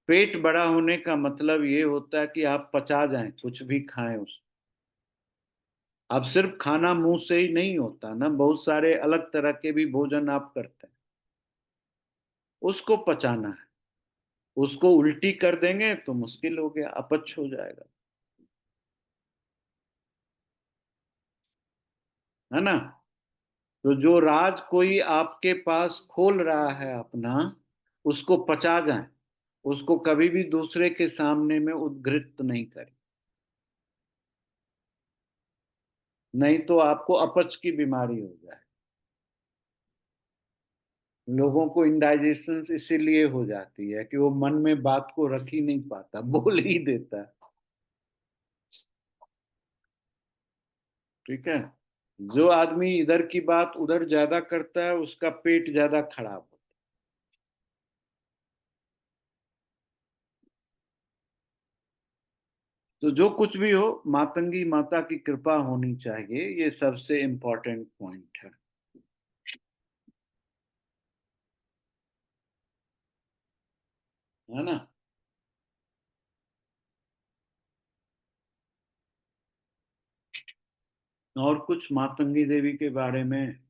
पेट बड़ा होने का मतलब ये होता है कि आप पचा जाएं, कुछ भी खाएं उस। अब सिर्फ खाना मुंह से ही नहीं होता ना, बहुत सारे अलग तरह के भी भोजन आप करते हैं, उसको पचाना है। उसको उल्टी कर देंगे तो मुश्किल हो गया, अपच हो जाएगा, है ना। तो जो राज कोई आपके पास खोल रहा है अपना, उसको पचा जाए, उसको कभी भी दूसरे के सामने में उद्घृत नहीं करें, नहीं तो आपको अपच की बीमारी हो जाए। लोगों को इंडाइजेशन इसीलिए हो जाती है कि वो मन में बात को रख ही नहीं पाता, बोल ही देता है। ठीक है। जो आदमी इधर की बात उधर ज्यादा करता है, उसका पेट ज्यादा खराब होता है। तो जो कुछ भी हो, मातंगी माता की कृपा होनी चाहिए, ये सबसे इंपॉर्टेंट पॉइंट है ना। और कुछ मातंगी देवी के बारे में?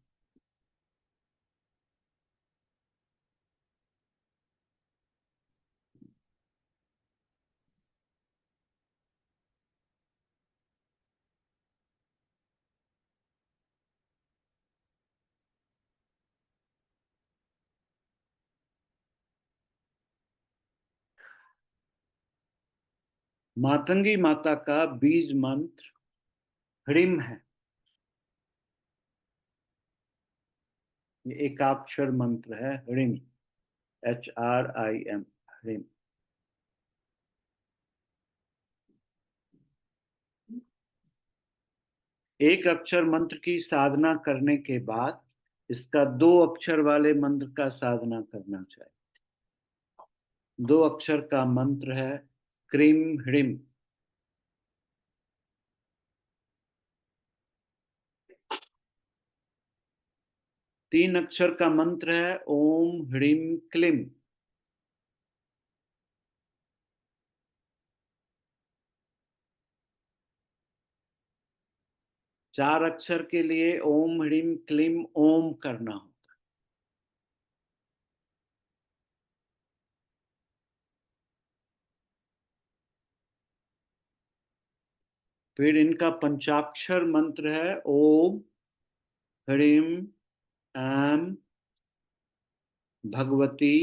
मातंगी माता का बीज मंत्र ह्रीम है। ये एकाक्षर मंत्र है, ह्रीम, HRIM, ह्रीम। एक अक्षर मंत्र की साधना करने के बाद इसका 2 अक्षर वाले मंत्र का साधना करना चाहिए। 2 अक्षर का मंत्र है क्रीम ह्रीम। 3 अक्षर का मंत्र है ओम ह्रीम क्लीम। 4 अक्षर के लिए ओम ह्रीम क्लीम ओम करना हो। फिर इनका पंचाक्षर मंत्र है ओम ह्रीम ऐम भगवती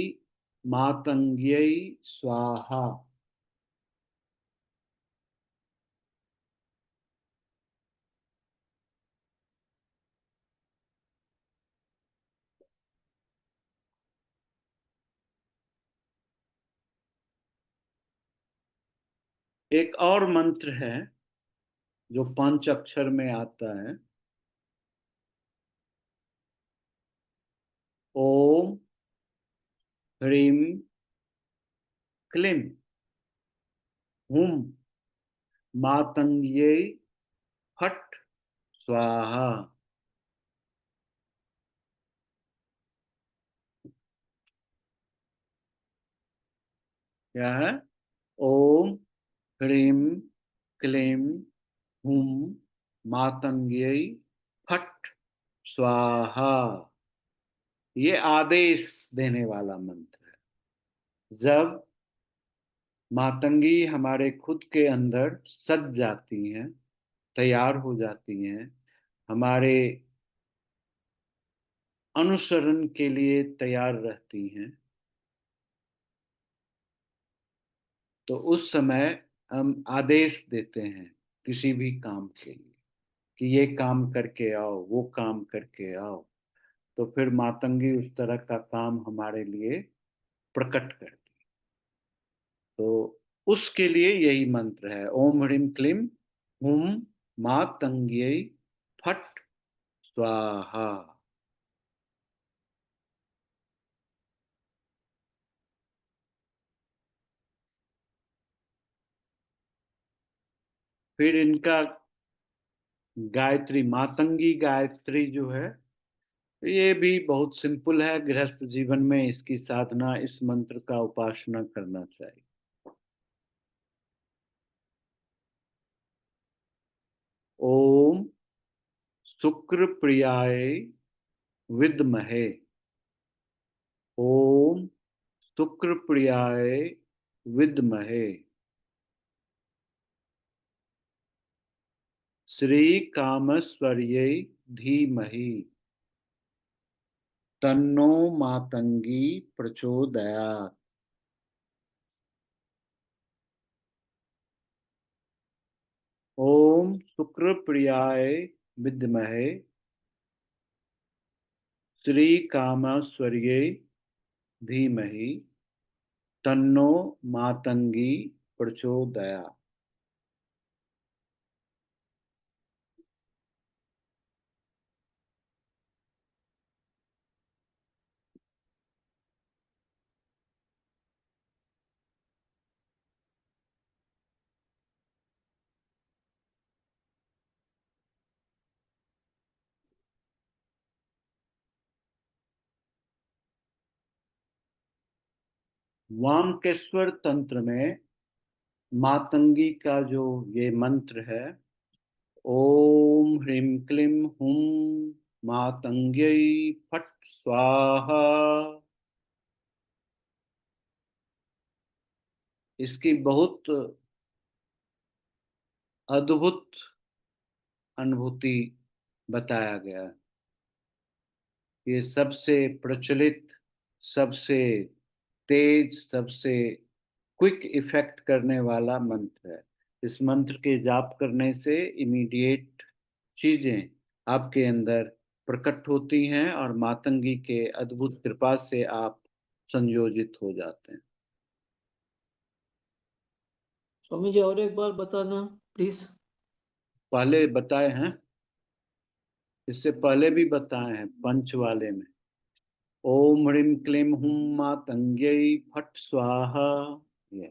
मातंग्यै स्वाहा। एक और मंत्र है जो 5 अक्षर में आता है, ओम ह्रीम क्लीम हुम मातंग्यै फट स्वाहा। क्या है? ओम ह्रीम क्लीम हुम मातंग्यै फट स्वाहा। ये आदेश देने वाला मंत्र है। जब मातंगी हमारे खुद के अंदर सज जाती हैं, तैयार हो जाती हैं, हमारे अनुसरण के लिए तैयार रहती हैं, तो उस समय हम आदेश देते हैं किसी भी काम के लिए कि ये काम करके आओ, वो काम करके आओ, तो फिर मातंगी उस तरह का काम हमारे लिए प्रकट करती। तो उसके लिए यही मंत्र है, ओम ह्रीम क्लीम हुम मातंग्यै फट स्वाहा। फिर इनका गायत्री, मातंगी गायत्री जो है, ये भी बहुत सिंपल है। गृहस्थ जीवन में इसकी साधना, इस मंत्र का उपासना करना चाहिए। ओम शुक्र प्रियाय विद्महे, ओम शुक्र प्रियाय विद्महे, श्री कामस्वर्यै धीमहि, तन्नो मातंगी प्रचोदयात्। ओम शुक्र प्रियाय विद्महे, श्री कामस्वर्यै धीमहि, तन्नो मातंगी प्रचोदयात्। वामकेश्वर तंत्र में मातंगी का जो ये मंत्र है, ओम ह्रीम क्लीम हुम मातंग्यै फट स्वाहा, इसकी बहुत अद्भुत अनुभूति बताया गया है। ये सबसे प्रचलित, सबसे तेज, सबसे क्विक इफेक्ट करने वाला मंत्र है। इस मंत्र के जाप करने से इमीडिएट चीजें आपके अंदर प्रकट होती हैं और मातंगी के अद्भुत कृपा से आप संयोजित हो जाते हैं। स्वामी जी और एक बार बताना प्लीज। पहले बताए हैं, इससे पहले भी बताए हैं पंच वाले में। ओम ह्रीम क्लीम हुम मातंग्यै फट स्वाहा। ये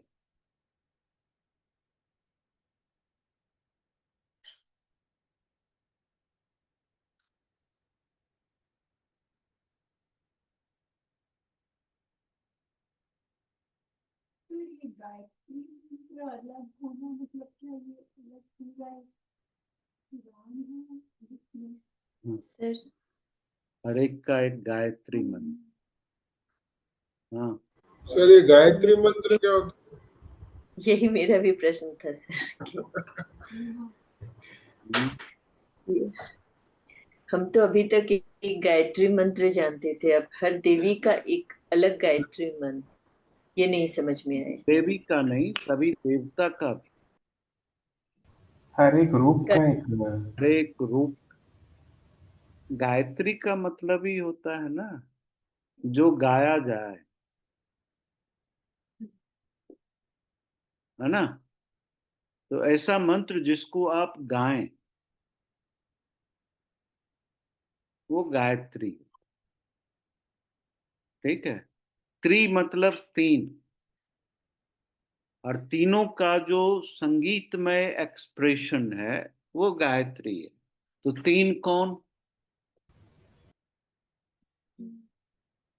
तो ये गायत्री मंत्र अलग होना मतलब क्या, ये अलग पूजा राम है जिसमें सर हर एक का एक गायत्री मंत्र। हाँ सर ये गायत्री मंत्र क्या होता यही मेरा भी प्रश्न था सर कि हम तो अभी तक एक गायत्री मंत्र जानते थे, अब हर देवी का एक अलग गायत्री मंत्र, ये नहीं समझ में आया। देवी का नहीं, सभी देवता का भी। हर एक रूप का एक हर एक रूप, गायत्री का मतलब ही होता है ना जो गाया जाए, है ना। तो ऐसा मंत्र जिसको आप गाएं वो गायत्री। ठीक है। त्रि मतलब तीन, और तीनों का जो संगीतमय एक्सप्रेशन है वो गायत्री है। तो तीन कौन?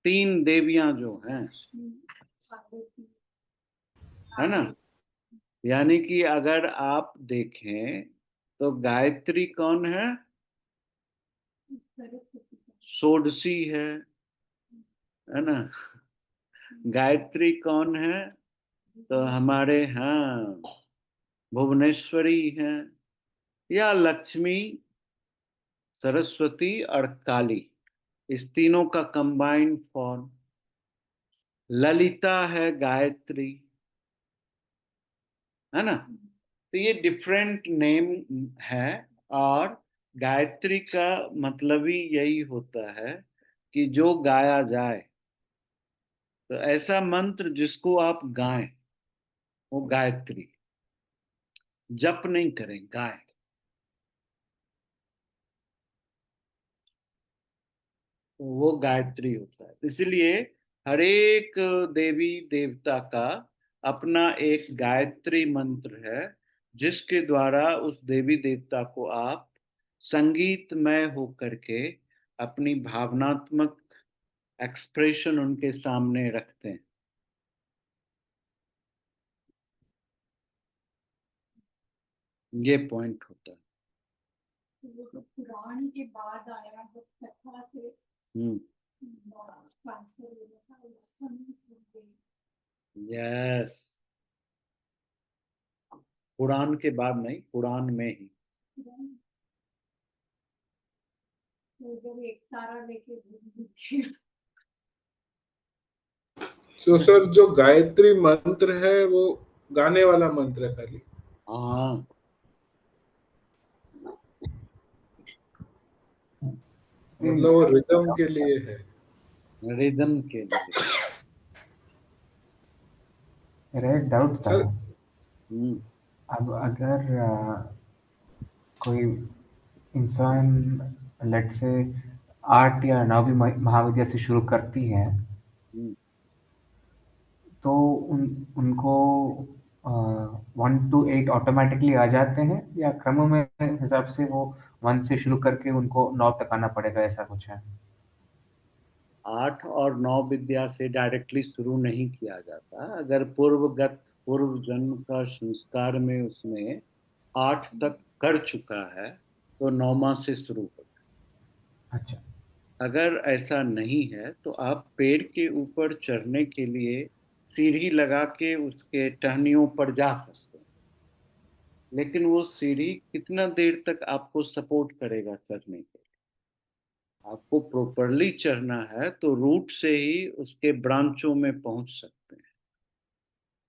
तीन देवियां जो हैं, है ना। यानी कि अगर आप देखें तो गायत्री कौन है? षोडशी है ना। गायत्री कौन है? तो हमारे, हाँ, भुवनेश्वरी हैं या लक्ष्मी सरस्वती और काली, इस तीनों का कंबाइंड फॉर्म। ललिता है गायत्री, है ना। तो ये डिफरेंट नेम है, और गायत्री का मतलब ही यही होता है कि जो गाया जाए। तो ऐसा मंत्र जिसको आप गाएं वो गायत्री, जप नहीं करें, गाएं। तो वो गायत्री होता है। इसलिए हर एक देवी देवता का अपना एक गायत्री मंत्र है, जिसके द्वारा उस देवी देवता को आप संगीतमय होकर के अपनी भावनात्मक एक्सप्रेशन उनके सामने रखते हैं। ये पॉइंट होता है। वो तो पुराण के बाद आया, जब कथा से हम्म, ट्रांसफर हो गया था उस समय हो गई। यस। पुराण के बाद नहीं, पुराण में ही। तो जब एक सारा लेके घूम के तो सर जो गायत्री मंत्र है वो गाने वाला मंत्र है खाली? हाँ, मतलब वो रिदम के लिए है? रिदम के लिए। मेरा एक डाउट था। सर हम्म, अब अगर कोई इंसान लेट से 8 या 9वीं महाविद्या से शुरू करती है, हम्म। तो उनको 1 to 8 ऑटोमेटिकली आ जाते हैं, या क्रम में हिसाब से वो 1 से शुरू करके उनको 9 तक आना पड़ेगा, ऐसा कुछ है? 8 और 9 विद्या से डायरेक्टली शुरू नहीं किया जाता। अगर पूर्व जन्म का संस्कार में उसने 8 तक कर चुका है तो 9वां से शुरू होगा। अच्छा। अगर ऐसा नहीं है तो आप पेड़ के ऊपर चढ़ने के लिए सीढ़ी लगा के उसके टहनियों पर जा सकते हैं, लेकिन वो सीढ़ी कितना देर तक आपको सपोर्ट करेगा चढ़ने के लिए। आपको प्रॉपरली चढ़ना है तो रूट से ही उसके ब्रांचों में पहुंच सकते हैं।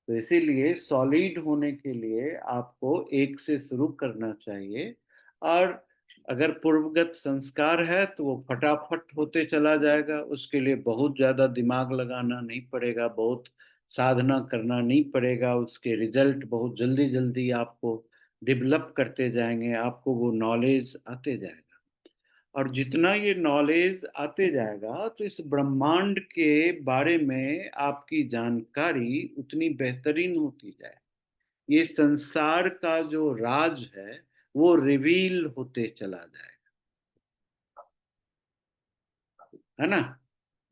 तो इसीलिए सॉलिड होने के लिए आपको 1 से शुरू करना चाहिए। और अगर पूर्वगत संस्कार है तो वो फटाफट होते चला जाएगा। उसके लिए बहुत ज्यादा दिमाग लगाना नहीं पड़ेगा, बहुत साधना करना नहीं पड़ेगा। उसके रिजल्ट बहुत जल्दी जल्दी आपको डेवलप करते जाएंगे, आपको वो नॉलेज आते जाएगा। और जितना ये नॉलेज आते जाएगा तो इस ब्रह्मांड के बारे में आपकी जानकारी उतनी बेहतरीन होती जाए। ये संसार का जो राज है वो रिवील होते चला जाएगा, है ना।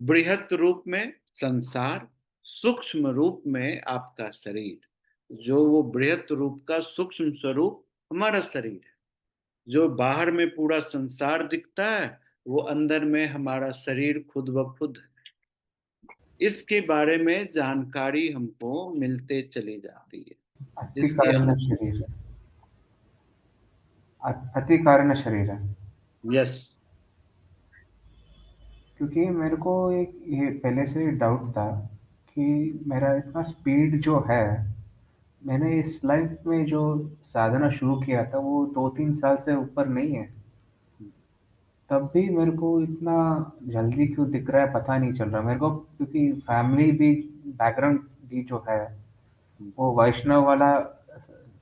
बृहत रूप में संसार, सूक्ष्म रूप में आपका शरीर। जो वो बृहत रूप का सूक्ष्म स्वरूप हमारा शरीर है। जो बाहर में पूरा संसार दिखता है वो अंदर में हमारा शरीर खुद ब खुद है। इसके बारे में जानकारी हमको मिलते चली जाती है, अति जिसकी कारण हम। शरीर, अति कारण शरीर है। यस। क्योंकि मेरे को एक ये पहले से डाउट था कि मेरा इतना स्पीड जो है, मैंने इस लाइफ में जो साधना शुरू किया था वो 2-3 साल से ऊपर नहीं है, तब भी मेरे को इतना जल्दी क्यों दिख रहा है पता नहीं चल रहा मेरे को। क्योंकि फैमिली भी, बैकग्राउंड भी जो है वो वैष्णव वाला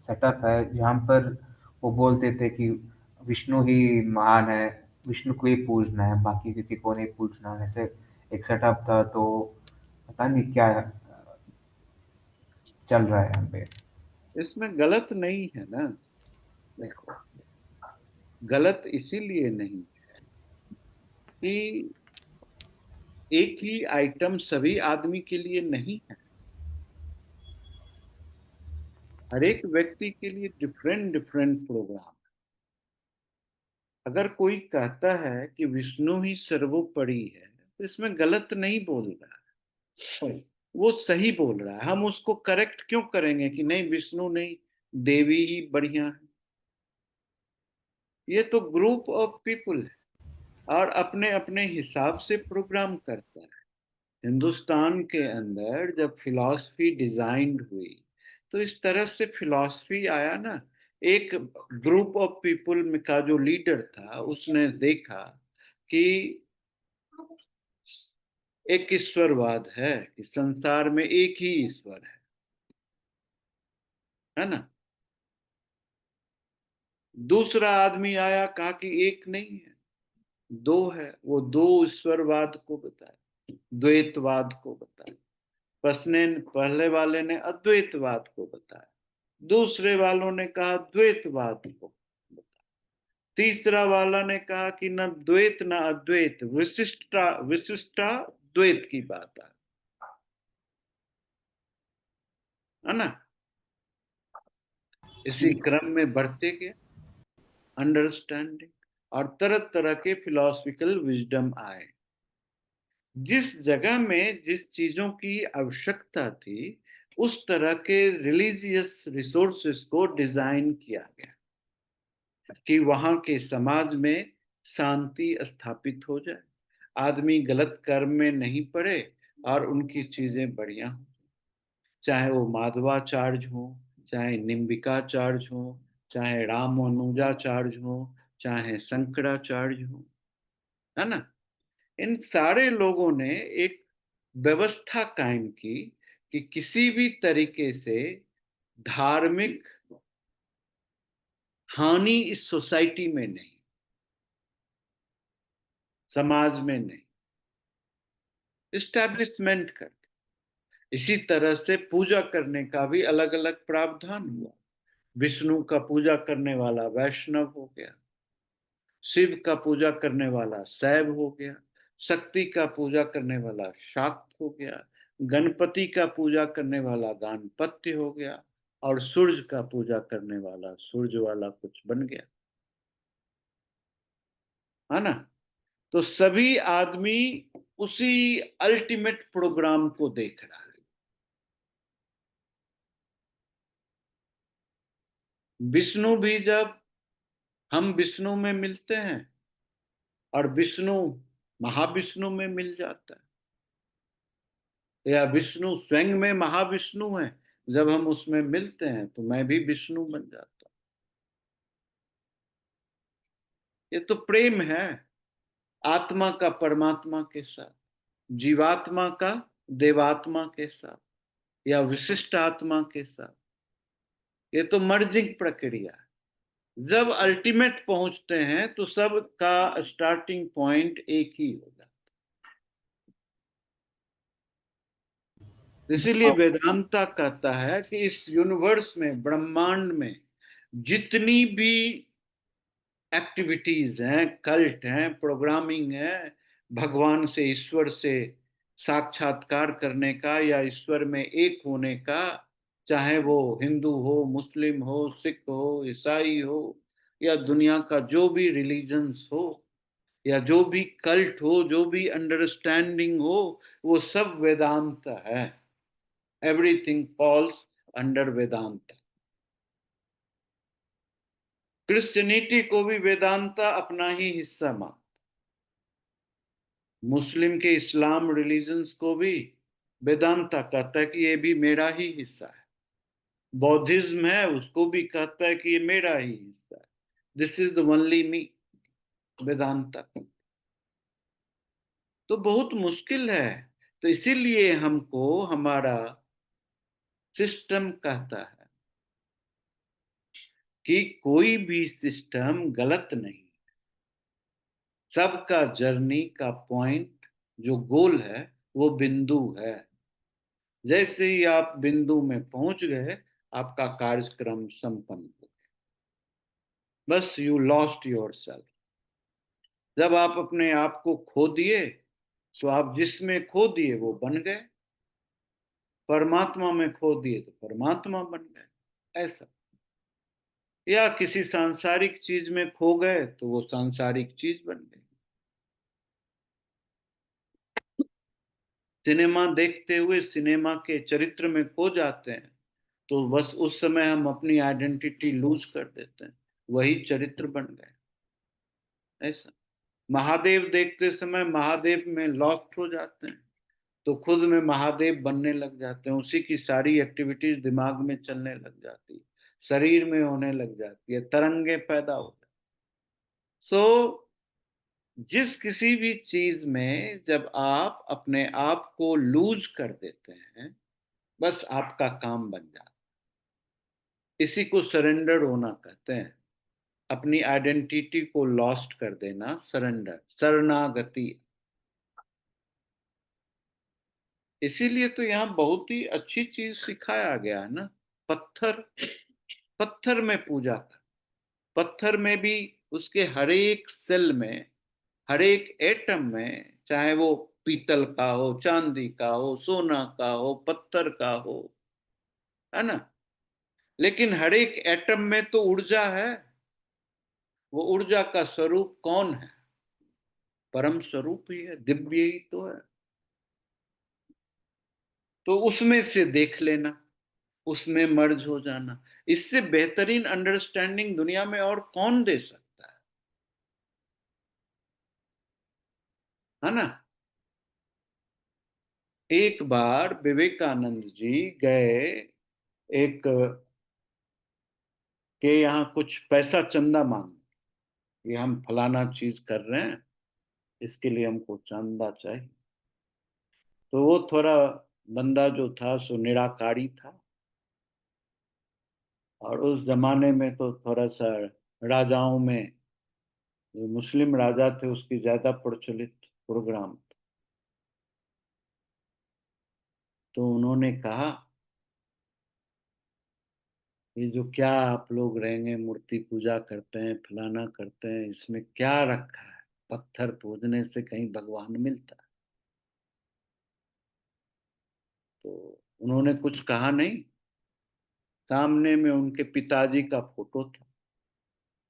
सेटअप है, जहाँ पर वो बोलते थे कि विष्णु ही महान है, विष्णु को ही पूजना है, बाकी किसी को नहीं पूजना, ऐसे एक सेटअप था। तो पता नहीं क्या चल रहा है यहाँ पे। इसमें गलत नहीं है ना। देखो, गलत इसीलिए नहीं कि एक ही आइटम सभी आदमी के लिए नहीं है। हर एक व्यक्ति के लिए डिफरेंट डिफरेंट प्रोग्राम। अगर कोई कहता है कि विष्णु ही सर्वोपरि है तो इसमें गलत नहीं बोल रहा है, वो सही बोल रहा है। हम उसको करेक्ट क्यों करेंगे कि नहीं विष्णु नहीं, देवी ही बढ़िया है। ये तो ग्रुप ऑफ पीपुल है और अपने अपने हिसाब से प्रोग्राम करता है। हिंदुस्तान के अंदर जब फिलॉसफी डिजाइंड हुई तो इस तरह से फिलॉसफी आया ना, एक ग्रुप ऑफ पीपुल में का जो लीडर था उसने देखा कि एक ईश्वरवाद है कि संसार में एक ही ईश्वर है ना। दूसरा आदमी आया, कहा कि एक नहीं है, दो है। वो दो ईश्वरवाद को बताया, द्वैतवाद को बताया। पहले वाले ने अद्वैतवाद को बताया, दूसरे वालों ने कहा द्वैतवाद को बताया, तीसरा वाला ने कहा कि न द्वैत न अद्वैत, विशिष्टा विशिष्टा द्वैत की बात है ना। इसी क्रम में बढ़ते गए अंडरस्टैंडिंग और तरह तरह के फिलॉसफिकल विजडम आए। जिस जगह में जिस चीजों की आवश्यकता थी उस तरह के रिलीजियस रिसोर्सेस को डिजाइन किया गया कि वहां के समाज में शांति स्थापित हो जाए, आदमी गलत कर्म में नहीं पड़े और उनकी चीजें बढ़िया हो, चाहे वो माधवाचार्य हो, चाहे निम्बिकाचार्य हो, चाहे रामानुजाचार्य हो, चाहे शंकराचार्य हो, है ना। इन सारे लोगों ने एक व्यवस्था कायम की कि किसी भी तरीके से धार्मिक हानि इस सोसाइटी में नहीं, समाज में नहीं, इस्टेब्लिशमेंट कर। इसी तरह से पूजा करने का भी अलग अलग प्रावधान हुआ। विष्णु का पूजा करने वाला वैष्णव हो गया, शिव का पूजा करने वाला शैव हो गया, शक्ति का पूजा करने वाला शाक्त हो गया, गणपति का पूजा करने वाला गाणपत्य हो गया और सूर्य का पूजा करने वाला सूर्य वाला कुछ बन गया, है ना। तो सभी आदमी उसी अल्टीमेट प्रोग्राम को देख रहा है। विष्णु भी, जब हम विष्णु में मिलते हैं और विष्णु महाविष्णु में मिल जाता है, या विष्णु स्वयं में महाविष्णु है, जब हम उसमें मिलते हैं तो मैं भी विष्णु बन जाता हूं। ये तो प्रेम है, आत्मा का परमात्मा के साथ, जीवात्मा का देवात्मा के साथ या विशिष्ट आत्मा के साथ। ये तो मर्जिंग प्रक्रिया है। जब अल्टीमेट पहुंचते हैं तो सब का स्टार्टिंग पॉइंट एक ही होगा। इसीलिए वेदांता कहता है कि इस यूनिवर्स में, ब्रह्मांड में जितनी भी एक्टिविटीज हैं, कल्ट हैं, प्रोग्रामिंग है, भगवान से, ईश्वर से साक्षात्कार करने का या ईश्वर में एक होने का, चाहे वो हिंदू हो, मुस्लिम हो, सिख हो, ईसाई हो या दुनिया का जो भी रिलीजन्स हो या जो भी कल्ट हो, जो भी अंडरस्टैंडिंग हो, वो सब वेदांत है। एवरीथिंग फॉल्स अंडर वेदांत। क्रिश्चियनिटी को भी वेदांता अपना ही हिस्सा मान, मुस्लिम के इस्लाम रिलीजन्स को भी वेदांता कहता है कि ये भी मेरा ही हिस्सा है। बौद्धिज्म है, उसको भी कहता है कि ये मेरा ही हिस्सा है। This is the only me, Vedanta. तो बहुत मुश्किल है। तो इसीलिए हमको हमारा सिस्टम कहता है कि कोई भी सिस्टम गलत नहीं, सबका जर्नी का पॉइंट जो गोल है वो बिंदु है। जैसे ही आप बिंदु में पहुंच गए, आपका कार्यक्रम संपन्न हो गया। बस यू लॉस्ट योर सेल्फ। जब आप अपने आप को खो दिए तो आप जिसमें खो दिए वो बन गए, परमात्मा में खो दिए तो परमात्मा बन गए, ऐसा। या किसी सांसारिक चीज में खो गए तो वो सांसारिक चीज बन गई। सिनेमा देखते हुए सिनेमा के चरित्र में खो जाते हैं तो बस उस समय हम अपनी आइडेंटिटी लूज कर देते हैं, वही चरित्र बन गए। ऐसा महादेव देखते समय महादेव में लॉस्ट हो जाते हैं, तो खुद में महादेव बनने लग जाते हैं, उसी की सारी एक्टिविटीज दिमाग में चलने लग जाती है, शरीर में होने लग जाती है, तरंगे पैदा हो जाती। सो जिस किसी भी चीज में जब आप अपने आप को लूज कर देते हैं, बस आपका काम बन जाता है। इसी को सरेंडर होना कहते हैं। अपनी आइडेंटिटी को लॉस्ट कर देना सरेंडर, शरणागति। इसीलिए तो यहाँ बहुत ही अच्छी चीज सिखाया गया है ना, पत्थर, पत्थर में पूजा कर। पत्थर में भी उसके हर एक सेल में, हर एक एटम में, चाहे वो पीतल का हो, चांदी का हो, सोना का हो, पत्थर का हो, है ना, लेकिन हर एक एटम में तो ऊर्जा है। वो ऊर्जा का स्वरूप कौन है? परम स्वरूप ही है, दिव्य ही तो है। तो उसमें से देख लेना, उसमें मर्ज हो जाना। इससे बेहतरीन अंडरस्टैंडिंग दुनिया में और कौन दे सकता है ना। एक बार विवेकानंद जी गए एक के यहाँ, कुछ पैसा चंदा मांग, ये हम फलाना चीज कर रहे हैं, इसके लिए हमको चंदा चाहिए। तो वो थोड़ा बंदा जो था सो निराकारी था, और उस जमाने में तो थोड़ा सा राजाओं में, जो मुस्लिम राजा थे उसकी ज्यादा प्रचलित प्रोग्राम था। तो उन्होंने कहा, ये जो क्या आप लोग रहेंगे, मूर्ति पूजा करते हैं, फलाना करते हैं, इसमें क्या रखा है? पत्थर पूजने से कहीं भगवान मिलता है? तो उन्होंने कुछ कहा नहीं। सामने में उनके पिताजी का फोटो था,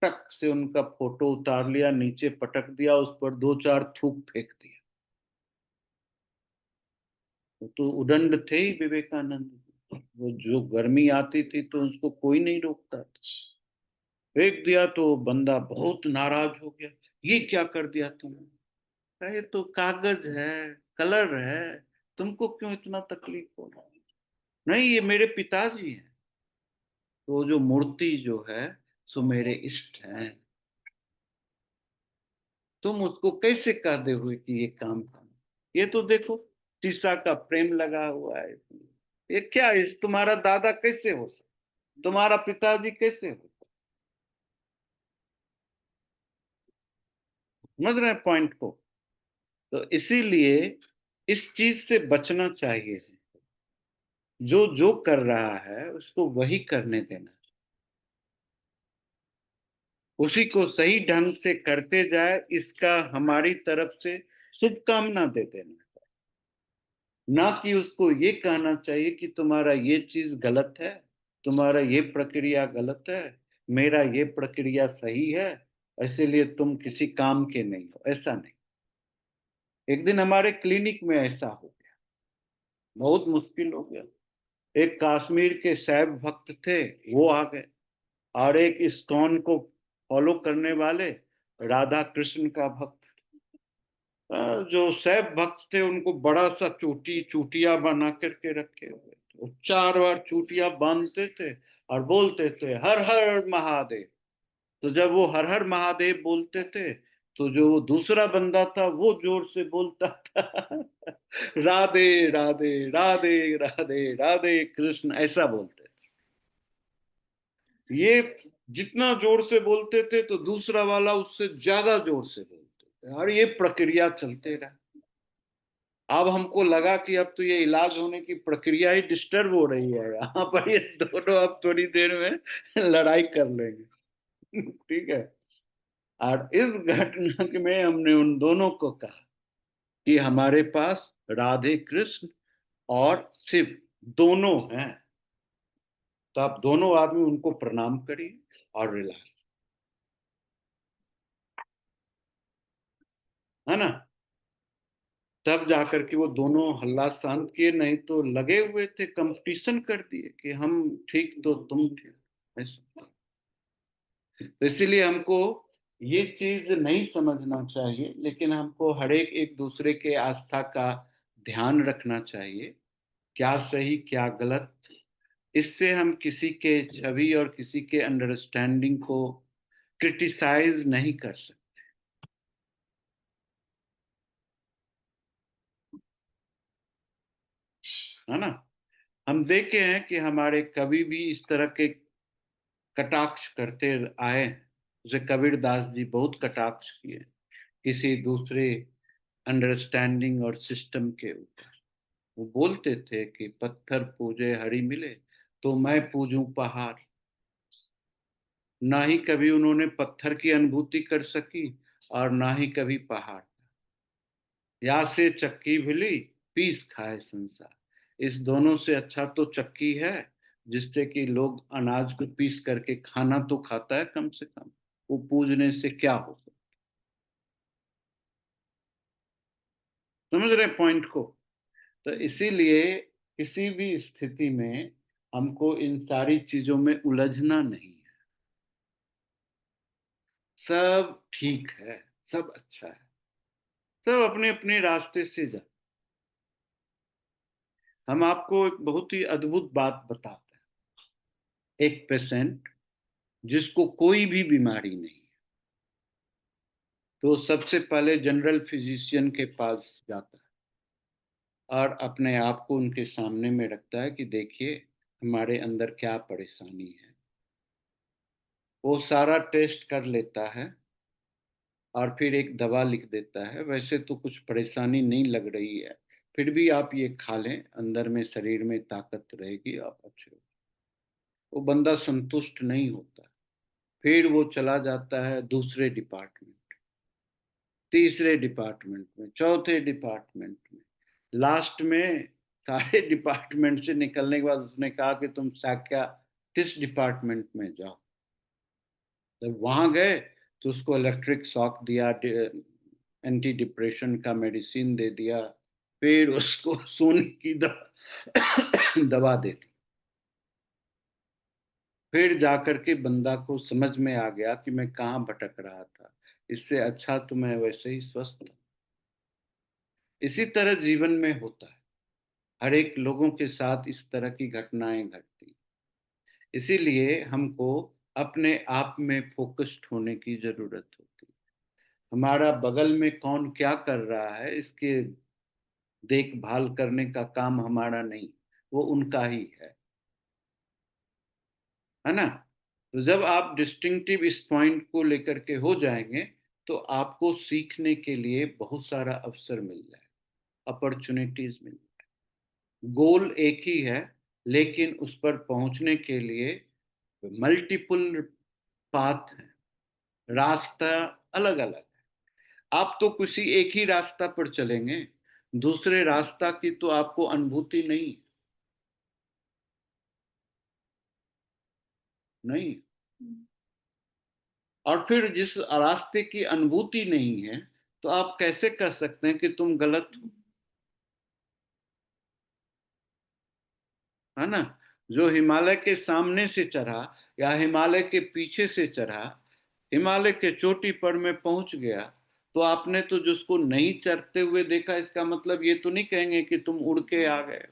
टक से उनका फोटो उतार लिया, नीचे पटक दिया, उस पर दो चार थूक फेंक दिया। तो उदंड थे ही विवेकानंद। वो जो गर्मी आती थी तो उसको कोई नहीं रोकता था। फेंक दिया तो बंदा बहुत नाराज हो गया, ये क्या कर दिया तुमने? ये तो कागज है, कलर है, तुमको क्यों इतना तकलीफ हो रहा है? नहीं, ये मेरे पिताजी हैं, तो जो मूर्ति जो है सो मेरे इष्ट हैं। तुम उसको कैसे कह दे हुए कि ये काम करना? ये तो देखो, शीशा का फ्रेम लगा हुआ है इसमें। ये क्या है? तुम्हारा दादा कैसे हो सकता, तुम्हारा पिताजी कैसे हो सकता? समझ रहे हैं पॉइंट को? तो इसीलिए इस चीज से बचना चाहिए। जो जो कर रहा है उसको वही करने देना, उसी को सही ढंग से करते जाए, इसका हमारी तरफ से शुभकामना दे देना। ना कि उसको ये कहना चाहिए कि तुम्हारा ये चीज गलत है, तुम्हारा ये प्रक्रिया गलत है, मेरा ये प्रक्रिया सही है, इसीलिए तुम किसी काम के नहीं हो। ऐसा नहीं। एक दिन हमारे क्लिनिक में ऐसा हो गया, बहुत मुश्किल हो गया। एक कश्मीर के शैव भक्त थे, वो आ गए, और एक इस्कॉन को फॉलो करने वाले राधा कृष्ण का भक्त, जो शैव भक्त थे, उनको बड़ा सा चूटिया बना करके रखे हुए थे। वो 4 बार चूटिया बांधते थे और बोलते थे हर हर महादेव। तो जब वो हर हर महादेव बोलते थे, तो जो दूसरा बंदा था वो जोर से बोलता था राधे राधे राधे राधे राधे कृष्ण, ऐसा बोलते थे। ये जितना जोर से बोलते थे तो दूसरा वाला उससे ज्यादा जोर से बोलते थे, और ये प्रक्रिया चलते रहा। अब हमको लगा कि अब तो ये इलाज होने की प्रक्रिया ही डिस्टर्ब हो रही है, यहाँ पर ये दोनों अब थोड़ी देर में लड़ाई कर लेंगे ठीक है। और इस घटना में हमने उन दोनों को कहा कि हमारे पास राधे कृष्ण और शिव दोनों हैं, तो आप दोनों आदमी उनको प्रणाम करिए और रिलैक्स, है ना। तब जाकर के वो दोनों हल्ला शांत किए, नहीं तो लगे हुए थे, कंपटीशन कर दिए कि हम ठीक तो तुम ठीक। तो इसीलिए हमको ये चीज नहीं समझना चाहिए, लेकिन हमको हर एक दूसरे के आस्था का ध्यान रखना चाहिए, क्या सही क्या गलत। इससे हम किसी के छवि और किसी के अंडरस्टैंडिंग को क्रिटिसाइज नहीं कर सकते, है ना। हम देखे हैं कि हमारे कवि भी इस तरह के कटाक्ष करते आए हैं। जैसे कबीरदास जी बहुत कटाक्ष किए किसी दूसरे अंडरस्टैंडिंग और सिस्टम के ऊपर। वो बोलते थे कि पत्थर पूजे हरि मिले तो मैं पूजूं पहाड़। ना ही कभी उन्होंने पत्थर की अनुभूति कर सकी और ना ही कभी पहाड़। या से चक्की भिली पीस खाए संसार। इस दोनों से अच्छा तो चक्की है, जिससे कि लोग अनाज को पीस करके खाना तो खाता है कम से कम। वो पूजने से क्या हो सकता। समझ रहे पॉइंट को। तो इसीलिए किसी भी स्थिति में हमको इन सारी चीजों में उलझना नहीं है। सब ठीक है, सब अच्छा है, सब अपने अपने रास्ते से जा। हम आपको एक बहुत ही अद्भुत बात बताते हैं। एक पेशेंट जिसको कोई भी बीमारी नहीं है, तो सबसे पहले जनरल फिजिशियन के पास जाता है और अपने आप को उनके सामने में रखता है कि देखिए हमारे अंदर क्या परेशानी है। वो सारा टेस्ट कर लेता है और फिर एक दवा लिख देता है। वैसे तो कुछ परेशानी नहीं लग रही है, फिर भी आप ये खा लें, अंदर में शरीर में ताकत रहेगी, आप अच्छे हो। वो बंदा संतुष्ट नहीं होता, फिर वो चला जाता है दूसरे डिपार्टमेंट, तीसरे डिपार्टमेंट में, चौथे डिपार्टमेंट में, लास्ट में सारे डिपार्टमेंट से निकलने के बाद उसने कहा कि तुम साइकियाट्रिस्ट डिपार्टमेंट में जाओ। जब वहां गए तो उसको इलेक्ट्रिक शॉक दिया, एंटी डिप्रेशन का मेडिसिन दे दिया, फिर उसको सोने की दवा दे दी। फिर जाकर के बंदा को समझ में आ गया कि मैं कहाँ भटक रहा था, इससे अच्छा तो मैं वैसे ही स्वस्थ था। इसी तरह जीवन में होता है, हर एक लोगों के साथ इस तरह की घटनाएं घटती। इसीलिए हमको अपने आप में फोकस्ड होने की जरूरत होती है। हमारा बगल में कौन क्या कर रहा है इसके देखभाल करने का काम हमारा नहीं, वो उनका ही है ना। तो जब आप डिस्टिंक्टिव इस पॉइंट को लेकर के हो जाएंगे तो आपको सीखने के लिए बहुत सारा अवसर मिल जाए, अपॉर्चुनिटीज मिल जाए। गोल एक ही है, लेकिन उस पर पहुंचने के लिए मल्टीपल पाथ है, रास्ता अलग अलग है। आप तो किसी एक ही रास्ता पर चलेंगे, दूसरे रास्ता की तो आपको अनुभूति नहीं नहीं। और फिर जिस रास्ते की अनुभूति नहीं है तो आप कैसे कह सकते हैं कि तुम गलत हो, है ना। जो हिमालय के सामने से चढ़ा या हिमालय के पीछे से चढ़ा, हिमालय के चोटी पर में पहुंच गया, तो आपने तो जिसको नहीं चढ़ते हुए देखा, इसका मतलब ये तो नहीं कहेंगे कि तुम उड़ के आ गए,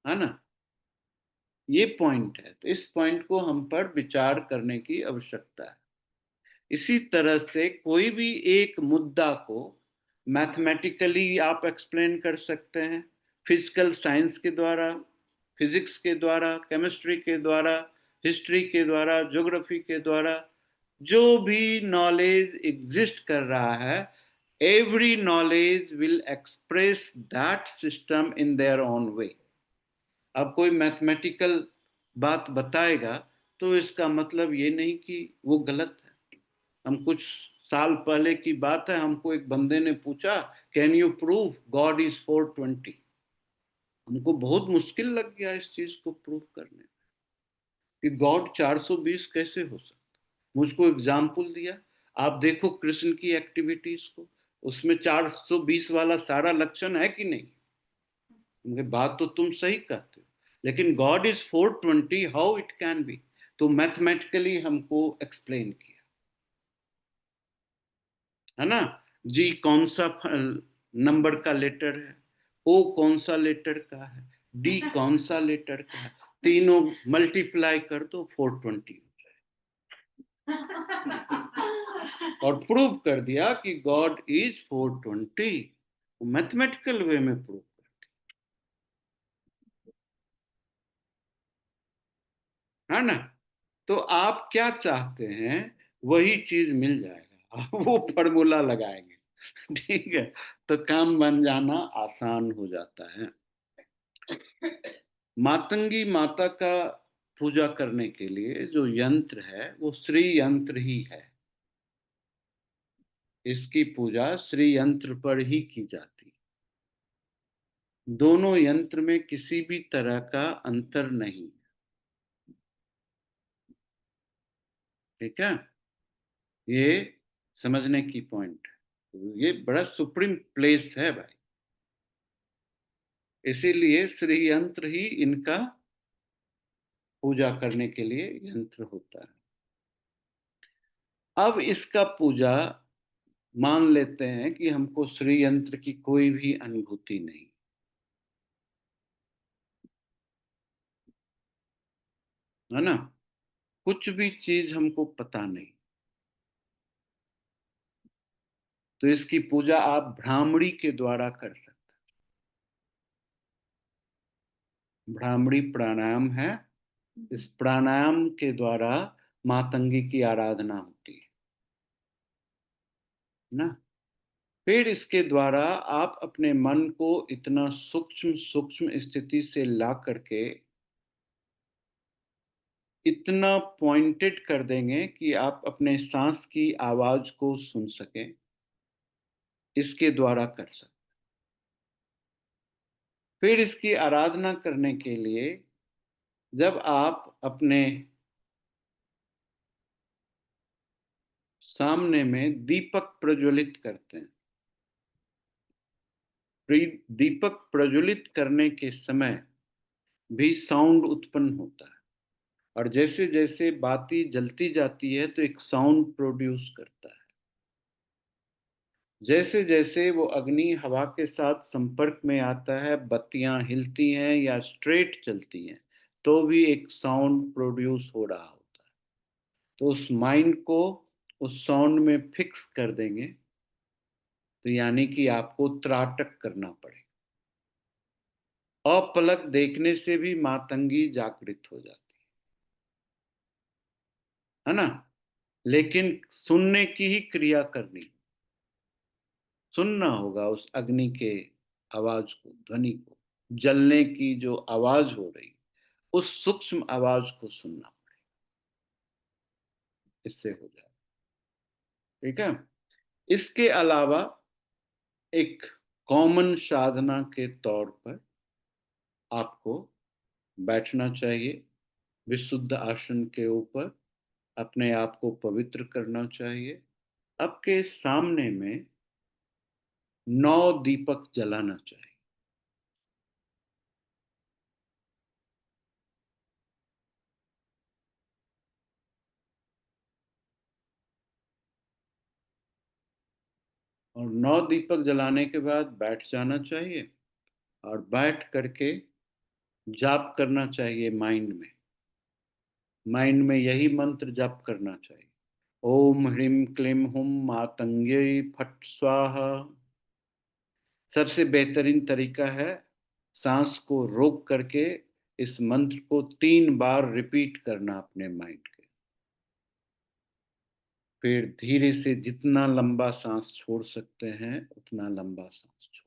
है ना। ये पॉइंट है, तो इस पॉइंट को हम पर विचार करने की आवश्यकता है। इसी तरह से कोई भी एक मुद्दा को मैथमेटिकली आप एक्सप्लेन कर सकते हैं, फिजिकल साइंस के द्वारा, फिजिक्स के द्वारा, केमिस्ट्री के द्वारा, हिस्ट्री के द्वारा, ज्योग्राफी के द्वारा। जो भी नॉलेज एग्जिस्ट कर रहा है, every knowledge will express that system in their own way. अब कोई मैथमेटिकल बात बताएगा तो इसका मतलब ये नहीं कि वो गलत है। हम कुछ साल पहले की बात है, हमको एक बंदे ने पूछा can you prove God is 420। हमको बहुत मुश्किल लग गया इस चीज को प्रूव करने कि गॉड 420 कैसे हो सकता। मुझको एग्जाम्पल दिया, आप देखो कृष्ण की एक्टिविटीज को, उसमें 420 वाला सारा लक्षण है कि नहीं। बात तो तुम सही कहते हो, लेकिन God is 420, how it can be. तो मैथमेटिकली हमको एक्सप्लेन किया, है ना। जी कौन सा नंबर का लेटर है, ओ कौन सा लेटर का है, डी कौन सा लेटर का है, तीनों मल्टीप्लाई कर दो 420 और प्रूव कर दिया कि गॉड इज 420। मैथमेटिकल वे में प्रूव कर दिया, है ना। तो आप क्या चाहते हैं वही चीज मिल जाएगा, आप वो फॉर्मूला लगाएंगे, ठीक है, तो काम बन जाना आसान हो जाता है। मातंगी माता का पूजा करने के लिए जो यंत्र है वो श्री यंत्र ही है। इसकी पूजा श्री यंत्र पर ही की जाती है। दोनों यंत्र में किसी भी तरह का अंतर नहीं, ठीक है। ये समझने की पॉइंट है, ये बड़ा सुप्रीम प्लेस है भाई, इसीलिए श्री यंत्र ही इनका पूजा करने के लिए यंत्र होता है। अब इसका पूजा मान लेते हैं कि हमको श्री यंत्र की कोई भी अनुभूति नहीं, है ना, कुछ भी चीज हमको पता नहीं, तो इसकी पूजा आप भ्रामरी के द्वारा कर सकते हैं। भ्रामरी प्राणायाम है, इस प्राणायाम के द्वारा मातंगी की आराधना होती है ना। फिर इसके द्वारा आप अपने मन को इतना सूक्ष्म सूक्ष्म स्थिति से ला करके इतना पॉइंटेड कर देंगे कि आप अपने सांस की आवाज को सुन सकें, इसके द्वारा कर सकते। फिर इसकी आराधना करने के लिए जब आप अपने सामने में दीपक प्रज्वलित करते हैं, दीपक प्रज्वलित करने के समय भी साउंड उत्पन्न होता है, और जैसे जैसे बाती जलती जाती है तो एक साउंड प्रोड्यूस करता है। जैसे जैसे वो अग्नि हवा के साथ संपर्क में आता है, बत्तियां हिलती हैं या स्ट्रेट चलती हैं, तो भी एक साउंड प्रोड्यूस हो रहा होता है। तो उस माइंड को उस साउंड में फिक्स कर देंगे, तो यानी कि आपको त्राटक करना पड़ेगा। अपलक देखने से भी मातंगी जागृत हो जाती है ना, लेकिन सुनने की ही क्रिया करनी, सुनना होगा उस अग्नि के आवाज को, ध्वनि को, जलने की जो आवाज हो रही उस सूक्ष्म आवाज को सुनना पड़ेगा, इससे हो जाए, ठीक है। इसके अलावा एक कॉमन साधना के तौर पर आपको बैठना चाहिए विशुद्ध आसन के ऊपर, अपने आप को पवित्र करना चाहिए, आपके सामने में 9 दीपक जलाना चाहिए। और 9 दीपक जलाने के बाद बैठ जाना चाहिए, और बैठ करके जाप करना चाहिए माइंड में यही मंत्र जाप करना चाहिए, ओम ह्रीम क्लीम हुम मातंग्यै फट स्वाहा। सबसे बेहतरीन तरीका है सांस को रोक करके इस मंत्र को 3 बार रिपीट करना अपने माइंड के, फिर धीरे से जितना लंबा सांस छोड़ सकते हैं उतना लंबा सांस छोड़,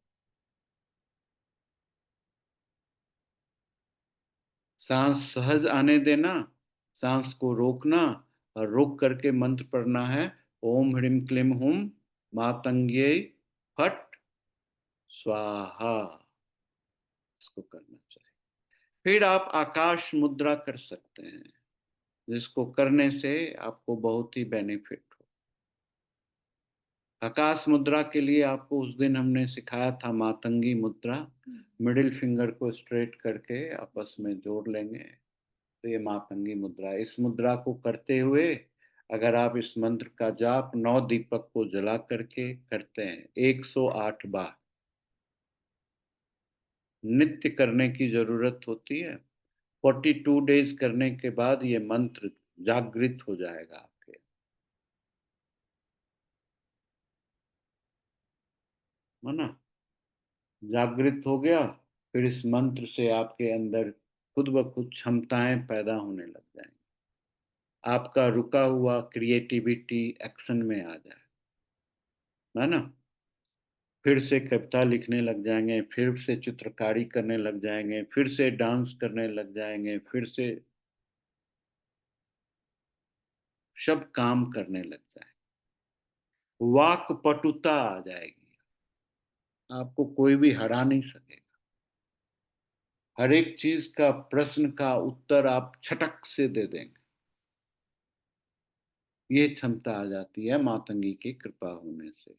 सांस सहज आने देना, सांस को रोकना, और रोक करके मंत्र पढ़ना है, ओम ह्रीम क्लीम हुम मातंग्यै फट स्वाहा, इसको करना चाहिए। फिर आप आकाश मुद्रा कर सकते हैं, जिसको करने से आपको बहुत ही बेनिफिट हो। आकाश मुद्रा के लिए आपको उस दिन हमने सिखाया था मातंगी मुद्रा, मिडिल फिंगर को स्ट्रेट करके आपस में जोड़ लेंगे, तो ये मातंगी मुद्रा है। इस मुद्रा को करते हुए अगर आप इस मंत्र का जाप 9 दीपक को जला करके करते हैं 108 बार, नित्य करने की जरूरत होती है। 42 डेज करने के बाद ये मंत्र जागृत हो जाएगा आपके, है ना। जागृत हो गया, फिर इस मंत्र से आपके अंदर खुद ब खुद क्षमताएं पैदा होने लग जाएंगी। आपका रुका हुआ क्रिएटिविटी एक्शन में आ जाए, है ना। फिर से कविता लिखने लग जाएंगे, फिर से चित्रकारी करने लग जाएंगे, फिर से डांस करने लग जाएंगे, फिर से सब काम करने लग जाएंगे। वाक पटुता आ जाएगी, आपको कोई भी हरा नहीं सकेगा। हर एक चीज का प्रश्न का उत्तर आप छटक से दे देंगे। ये क्षमता आ जाती है मातंगी की कृपा होने से।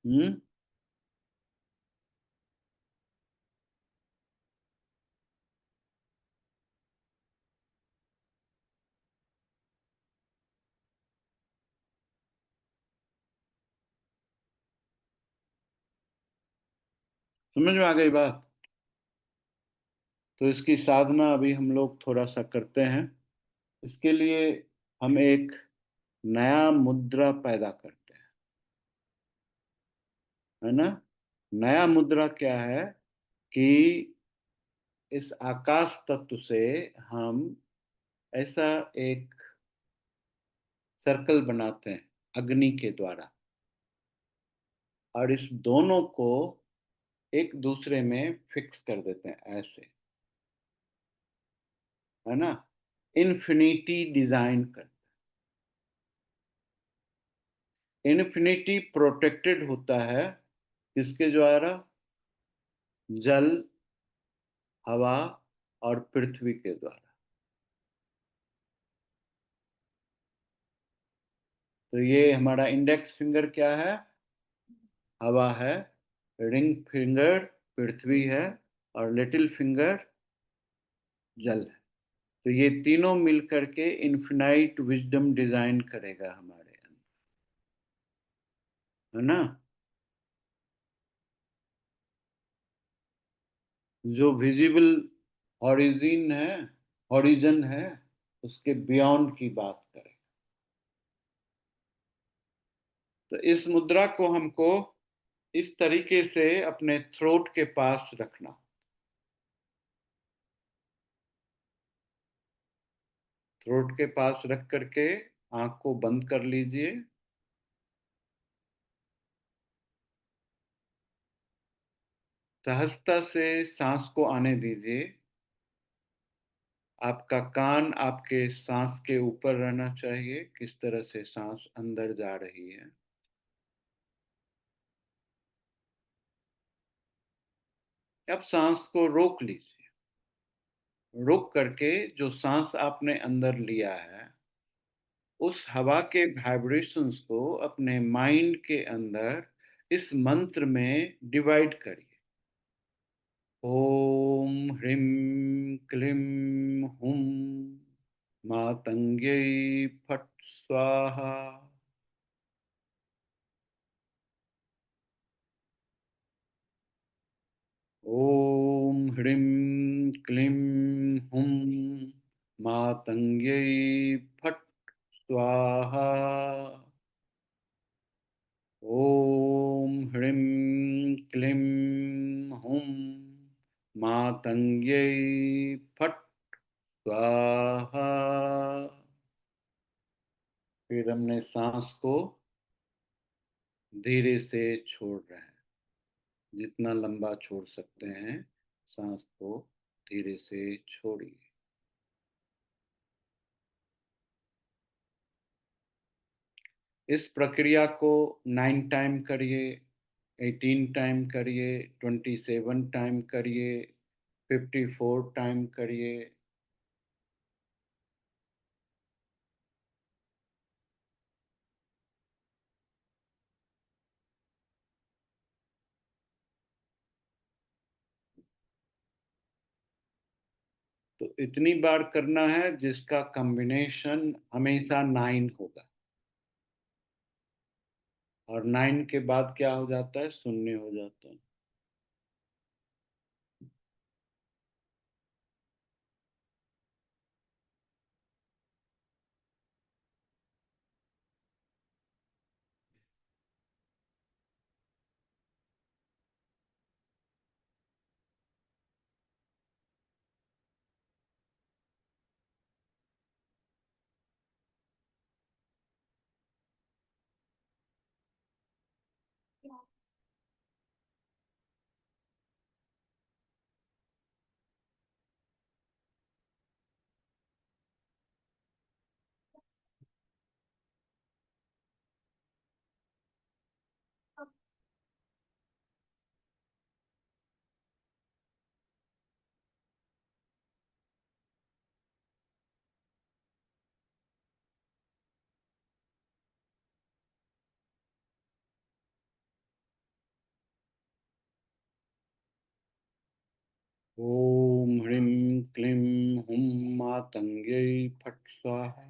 हम्म। समझ में आ गई बात। तो इसकी साधना अभी हम लोग थोड़ा सा करते हैं। इसके लिए हम एक नया मुद्रा पैदा करते हैं, है ना। नया मुद्रा क्या है कि इस आकाश तत्व से हम ऐसा एक सर्कल बनाते हैं अग्नि के द्वारा, और इस दोनों को एक दूसरे में फिक्स कर देते हैं ऐसे, है ना। इन्फिनिटी डिजाइन कर। इन्फिनिटी प्रोटेक्टेड होता है किसके द्वारा? जल, हवा और पृथ्वी के द्वारा। तो ये हमारा इंडेक्स फिंगर क्या है? हवा है। रिंग फिंगर पृथ्वी है, और लिटिल फिंगर जल है। तो ये तीनों मिलकर के इन्फिनाइट विजडम डिजाइन करेगा हमारे अंदर, है ना। जो विजिबल हॉरिजन है उसके बियॉन्ड की बात करें। तो इस मुद्रा को हमको इस तरीके से अपने थ्रोट के पास रखना। थ्रोट के पास रख करके आंख को बंद कर लीजिए। सहजता से सांस को आने दीजिए। आपका कान आपके सांस के ऊपर रहना चाहिए, किस तरह से सांस अंदर जा रही है। अब सांस को रोक लीजिए। रोक करके जो सांस आपने अंदर लिया है उस हवा के वाइब्रेशंस को अपने माइंड के अंदर इस मंत्र में डिवाइड करिए। ओम ह्रीं क्लीं हुम मातंग्यै फट स्वाहा। ओम ह्रीं क्लीं हुम मातंग्यै फट स्वाहा। ओम ह्रीं क्लीं हुम मातंग्यै फट स्वाहा। फिर हमने सांस को धीरे से छोड़ रहे हैं, जितना लंबा छोड़ सकते हैं सांस को धीरे से छोड़िए। इस प्रक्रिया को 9 टाइम करिए, 18 टाइम करिए, 27 टाइम करिए, 54 टाइम करिए। इतनी बार करना है जिसका कॉम्बिनेशन हमेशा 9 होगा, और 9 के बाद क्या हो जाता है, शून्य हो जाता है। ओम ह्रीं क्लीं हुं मातंग्यै फट् स्वाहा।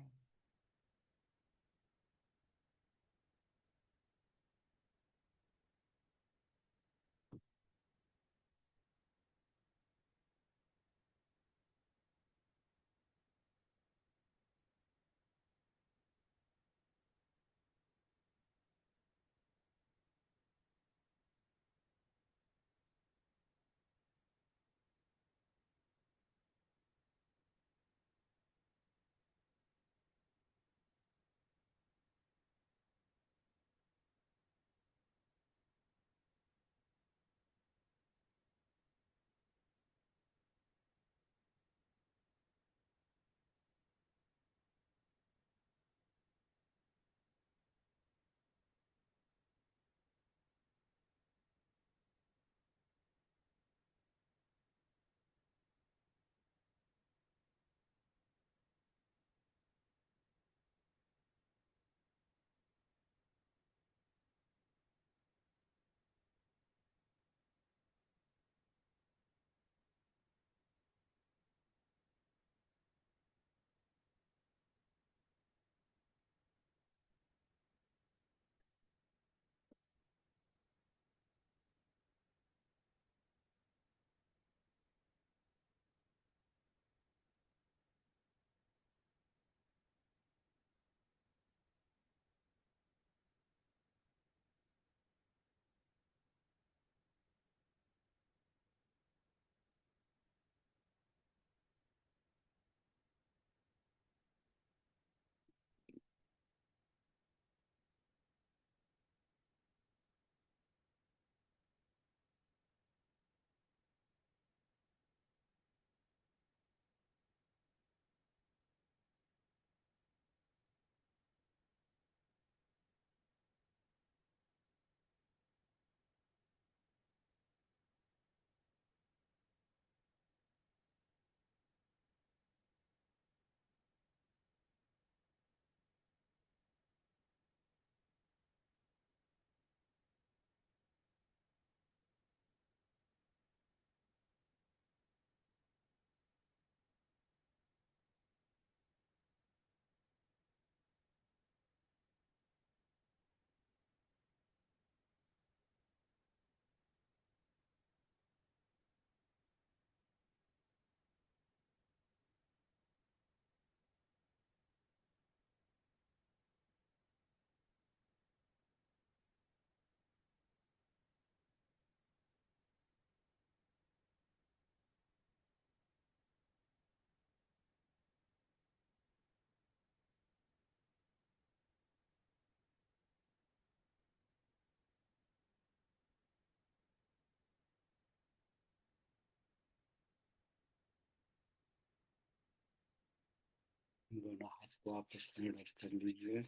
दोनों हाथ को आपस में रब कर लीजिए।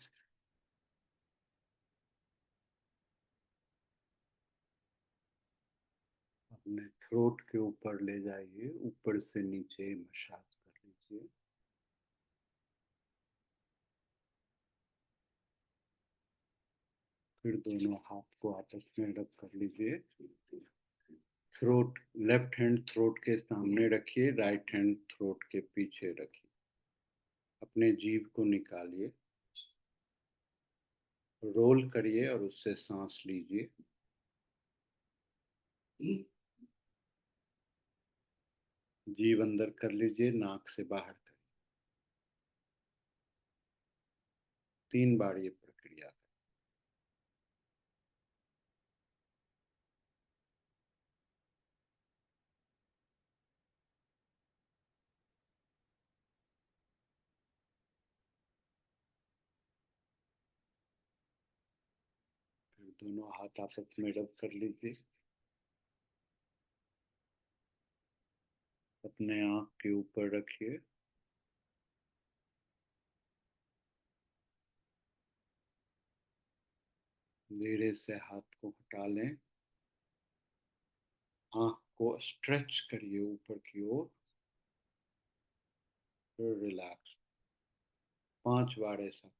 अपने थ्रोट के ऊपर ले जाइए, ऊपर से नीचे मसाज कर लीजिए। फिर दोनों हाथ को आपस में रब कर लीजिए। थ्रोट लेफ्ट हैंड थ्रोट के सामने रखिए, राइट हैंड थ्रोट के पीछे रखिए। अपने जीभ को निकालिए, रोल करिए और उससे सांस लीजिए। जीभ अंदर कर लीजिए, नाक से बाहर करिए। 3 बार ये प्रक्रिया करें। फिर दोनों हाथ आपस में रब कर लीजिए। अपने आंख के ऊपर रखिए। धीरे से हाथ को हटा लें। आंख को स्ट्रेच करिए ऊपर की ओर, फिर रिलैक्स। 5 बार ऐसा।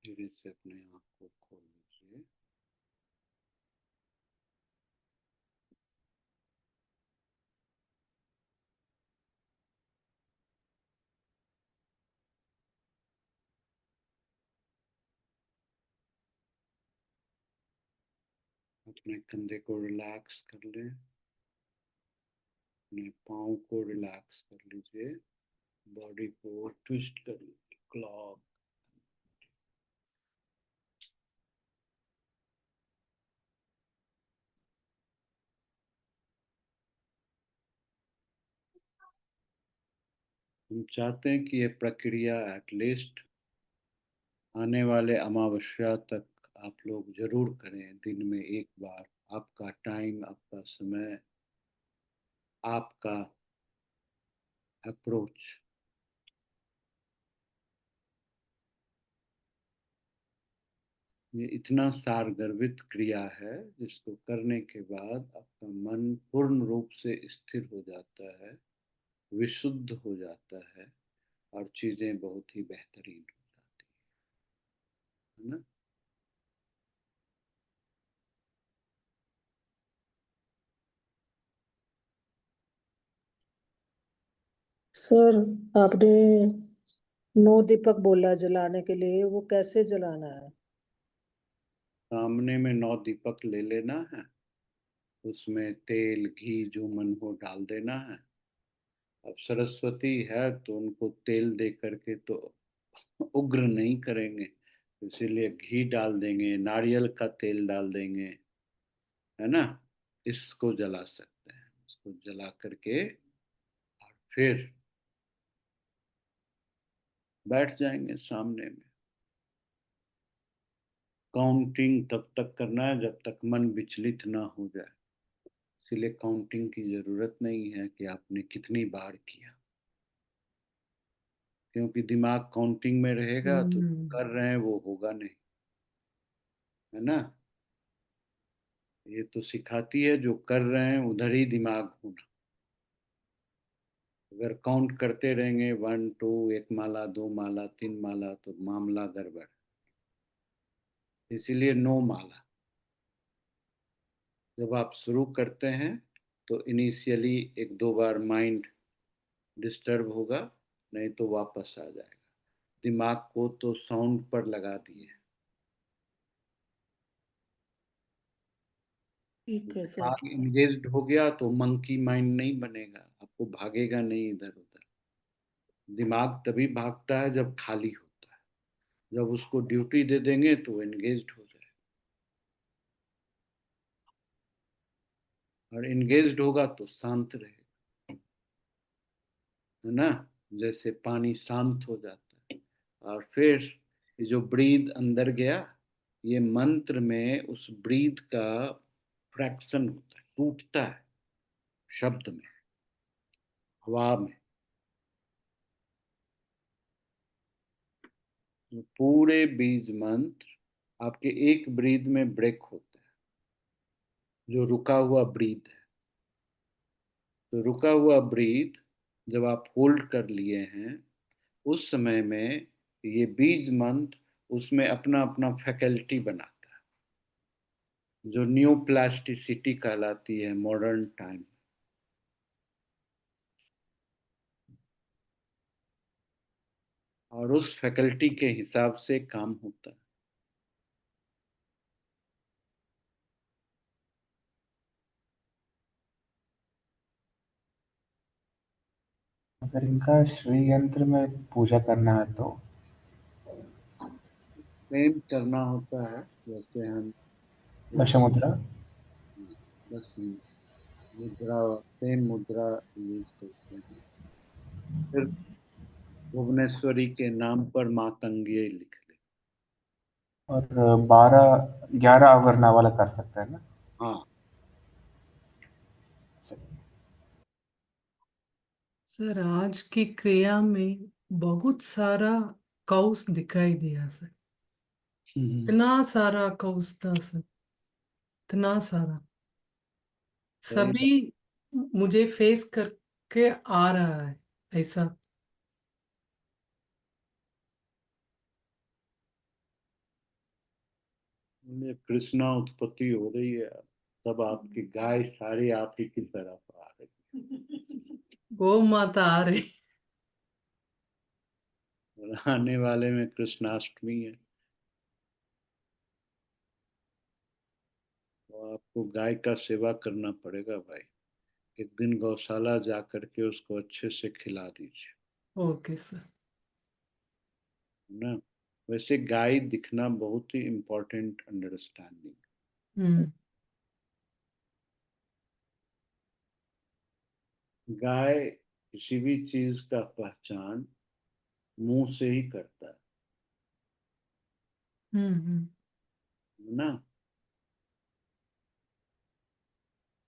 धीरे से अपने आंख को खोल लीजिए। अपने कंधे को रिलैक्स कर लें। अपने पाँव को रिलैक्स कर लीजिए। बॉडी को ट्विस्ट कर लीजिए, क्लॉक। हम चाहते हैं कि ये प्रक्रिया एटलीस्ट आने वाले अमावस्या तक आप लोग जरूर करें। दिन में 1 बार। आपका टाइम, आपका समय, आपका अप्रोच। ये इतना सारगर्भित क्रिया है जिसको करने के बाद आपका मन पूर्ण रूप से स्थिर हो जाता है, विशुद्ध हो जाता है और चीजें बहुत ही बेहतरीन हो जाती है ना। सर, आपने 9 दीपक बोला जलाने के लिए, वो कैसे जलाना है? सामने में 9 दीपक ले लेना है। उसमें तेल घी जो मन हो डाल देना है। अब सरस्वती है तो उनको तेल दे करके तो उग्र नहीं करेंगे, इसीलिए घी डाल देंगे, नारियल का तेल डाल देंगे, है ना। इसको जला सकते हैं। इसको जला करके और फिर बैठ जाएंगे सामने में। काउंटिंग तब तक करना है जब तक मन विचलित ना हो जाए। इसलिए काउंटिंग की जरूरत नहीं है कि आपने कितनी बार किया, क्योंकि दिमाग काउंटिंग में रहेगा तो कर रहे हैं वो होगा नहीं, है ना। ये तो सिखाती है जो कर रहे हैं उधर ही दिमाग होना। अगर काउंट करते रहेंगे 1 2, 1 माला 2 माला 3 माला, तो मामला गड़बड़। इसीलिए 9 माला। जब आप शुरू करते हैं तो इनिशियली 1 2 बार माइंड डिस्टर्ब होगा, नहीं तो वापस आ जाएगा। दिमाग को तो साउंड पर लगा दिए। ठीक है सर। दिमाग इंगेज्ड हो गया तो मंकी माइंड नहीं बनेगा, आपको भागेगा नहीं इधर उधर। दिमाग तभी भागता है जब खाली होता है। जब उसको ड्यूटी दे देंगे तो एंगेज्ड हो जाए, और एंगेज्ड होगा तो शांत रहेगा, है ना। जैसे पानी शांत हो जाता है। और फिर ये जो ब्रीद अंदर गया, ये मंत्र में उस ब्रीद का फ्रैक्शन होता है, टूटता है शब्द में, हवा में। पूरे बीज मंत्र आपके एक ब्रीद में ब्रेक होता है, जो रुका हुआ ब्रीद है। तो रुका हुआ ब्रीथ जब आप होल्ड कर लिए हैं, उस समय में ये बीज मंत्र उसमें अपना अपना फैकल्टी बनाता है, जो न्यू प्लास्टिसिटी कहलाती है मॉडर्न टाइम। और उस फैकल्टी के हिसाब से काम होता है। अगर इनका श्री यंत्र में पूजा करना है तो सेम करना होता है जैसे हम दशमुद्रा। बस मुद्रा, सेम मुद्रा यूज करते हैं। फिर भुवनेश्वरी के नाम पर मातंगी लिख ले। और 11 अवरना वाला कर सकते हैं ना? हाँ, सर आज की क्रिया में बहुत सारा कौस दिखाई दिया सर, इतना सारा कौस था सर, इतना सारा, सही सभी मुझे फेस करके आ रहा है ऐसा। ये कृष्णा उत्पत्ति हो रही है, तब आपकी गाय सारी आप ही की तरफ आ रही गौ माता आ रही। है। आने वाले में कृष्णाष्टमी है, तो आपको गाय का सेवा करना पड़ेगा भाई। एक दिन गौशाला जा करके उसको अच्छे से खिला दीजिए, ओके सर। है ना। वैसे गाय दिखना बहुत ही इम्पोर्टेंट अंडरस्टैंडिंग। हम्म। गाय किसी भी चीज का पहचान मुंह से ही करता है ना।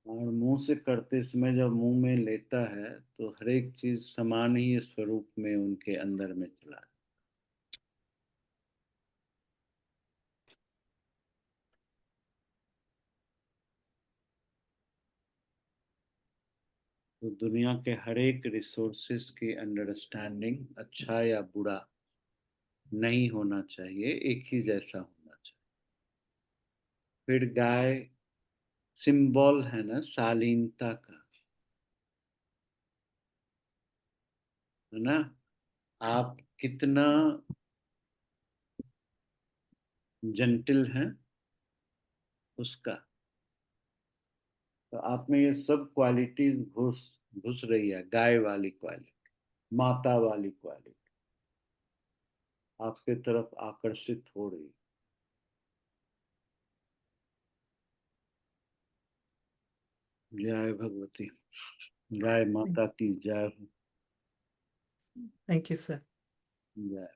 और मुंह से करते समय जब मुंह में लेता है तो हर एक चीज समान ही स्वरूप में उनके अंदर में चला है। तो दुनिया के हर एक रिसोर्सेस की अंडरस्टैंडिंग अच्छा या बुरा नहीं होना चाहिए, एक ही जैसा होना चाहिए। फिर गाय सिंबल है ना शालीनता का, है ना। आप कितना जेंटल हैं उसका, तो आप में ये सब क्वालिटीज घुस घुस रही है। गाय वाली क्वालिटी, माता वाली क्वालिटी आपके तरफ आकर्षित हो रही है। जय भगवती, गाय माता की जय हो। Thank you sir. जय।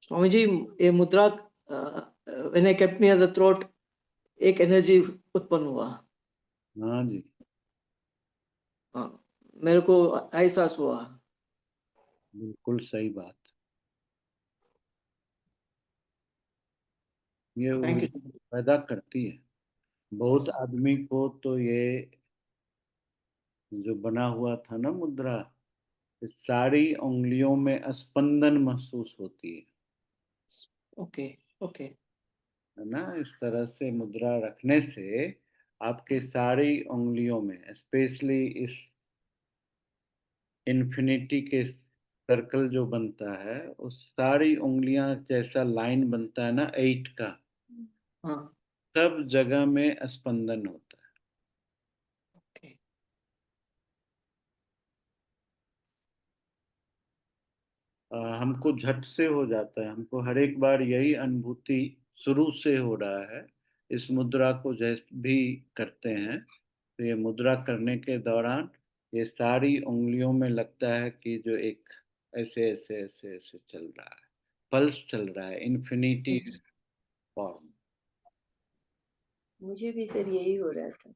स्वामी जी, ये मुद्रा when I kept near the throat एक एनर्जी उत्पन्न हुआ। हाँ जी, हाँ, मेरे को एहसास हुआ। बिल्कुल सही बात। ये थैंक ऊर्जा यू। पैदा करती है। बहुत आदमी को तो ये जो बना हुआ था ना मुद्रा, इस सारी उंगलियों में स्पंदन महसूस होती ओके ओके। है ना। इस तरह से मुद्रा रखने से आपके सारी उंगलियों में, स्पेशली इस इन्फिनिटी के सर्कल जो बनता है, उस सारी उंगलियां जैसा लाइन बनता है ना 8 का, हाँ। सब जगह में स्पंदन होता है। ओके। हमको झट से हो जाता है, हमको हर एक बार यही अनुभूति शुरू से हो रहा है। इस मुद्रा को जैसे भी करते हैं तो ये मुद्रा करने के दौरान ये सारी उंगलियों में लगता है कि जो एक ऐसे ऐसे ऐसे ऐसे चल रहा है, पल्स चल रहा है, इन्फिनिटी फॉर्म। मुझे भी सर यही हो रहा था।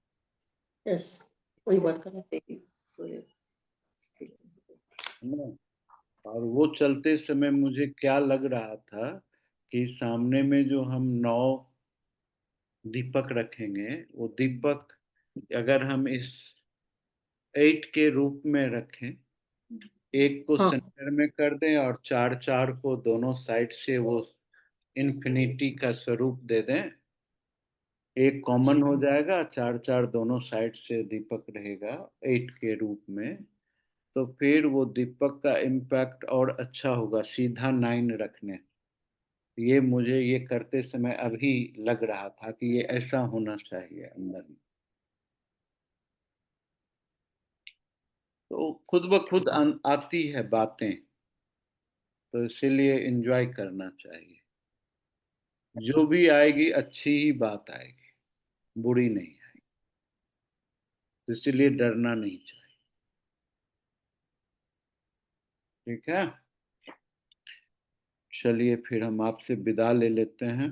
यस, वही बात कर रहा पूरे है ना। और वो चलते समय मुझे क्या लग रहा था कि सामने में जो हम 9 दीपक रखेंगे, वो दीपक अगर हम इस 8 के रूप में रखें, एक को हाँ सेंटर में कर दें और 4 4 को दोनों साइड से वो इन्फिनिटी का स्वरूप दे दें। एक कॉमन हो जाएगा, 4 4 दोनों साइड से दीपक रहेगा 8 के रूप में। तो फिर वो दीपक का इम्पैक्ट और अच्छा होगा सीधा 9 रखने। ये मुझे ये करते समय अभी लग रहा था कि ये ऐसा होना चाहिए अंदर में। तो खुद ब खुद आती है बातें, तो इसीलिए एंजॉय करना चाहिए। जो भी आएगी अच्छी ही बात आएगी, बुरी नहीं आएगी। तो इसीलिए डरना नहीं चाहिए। ठीक है, चलिए फिर हम आपसे विदा ले लेते हैं।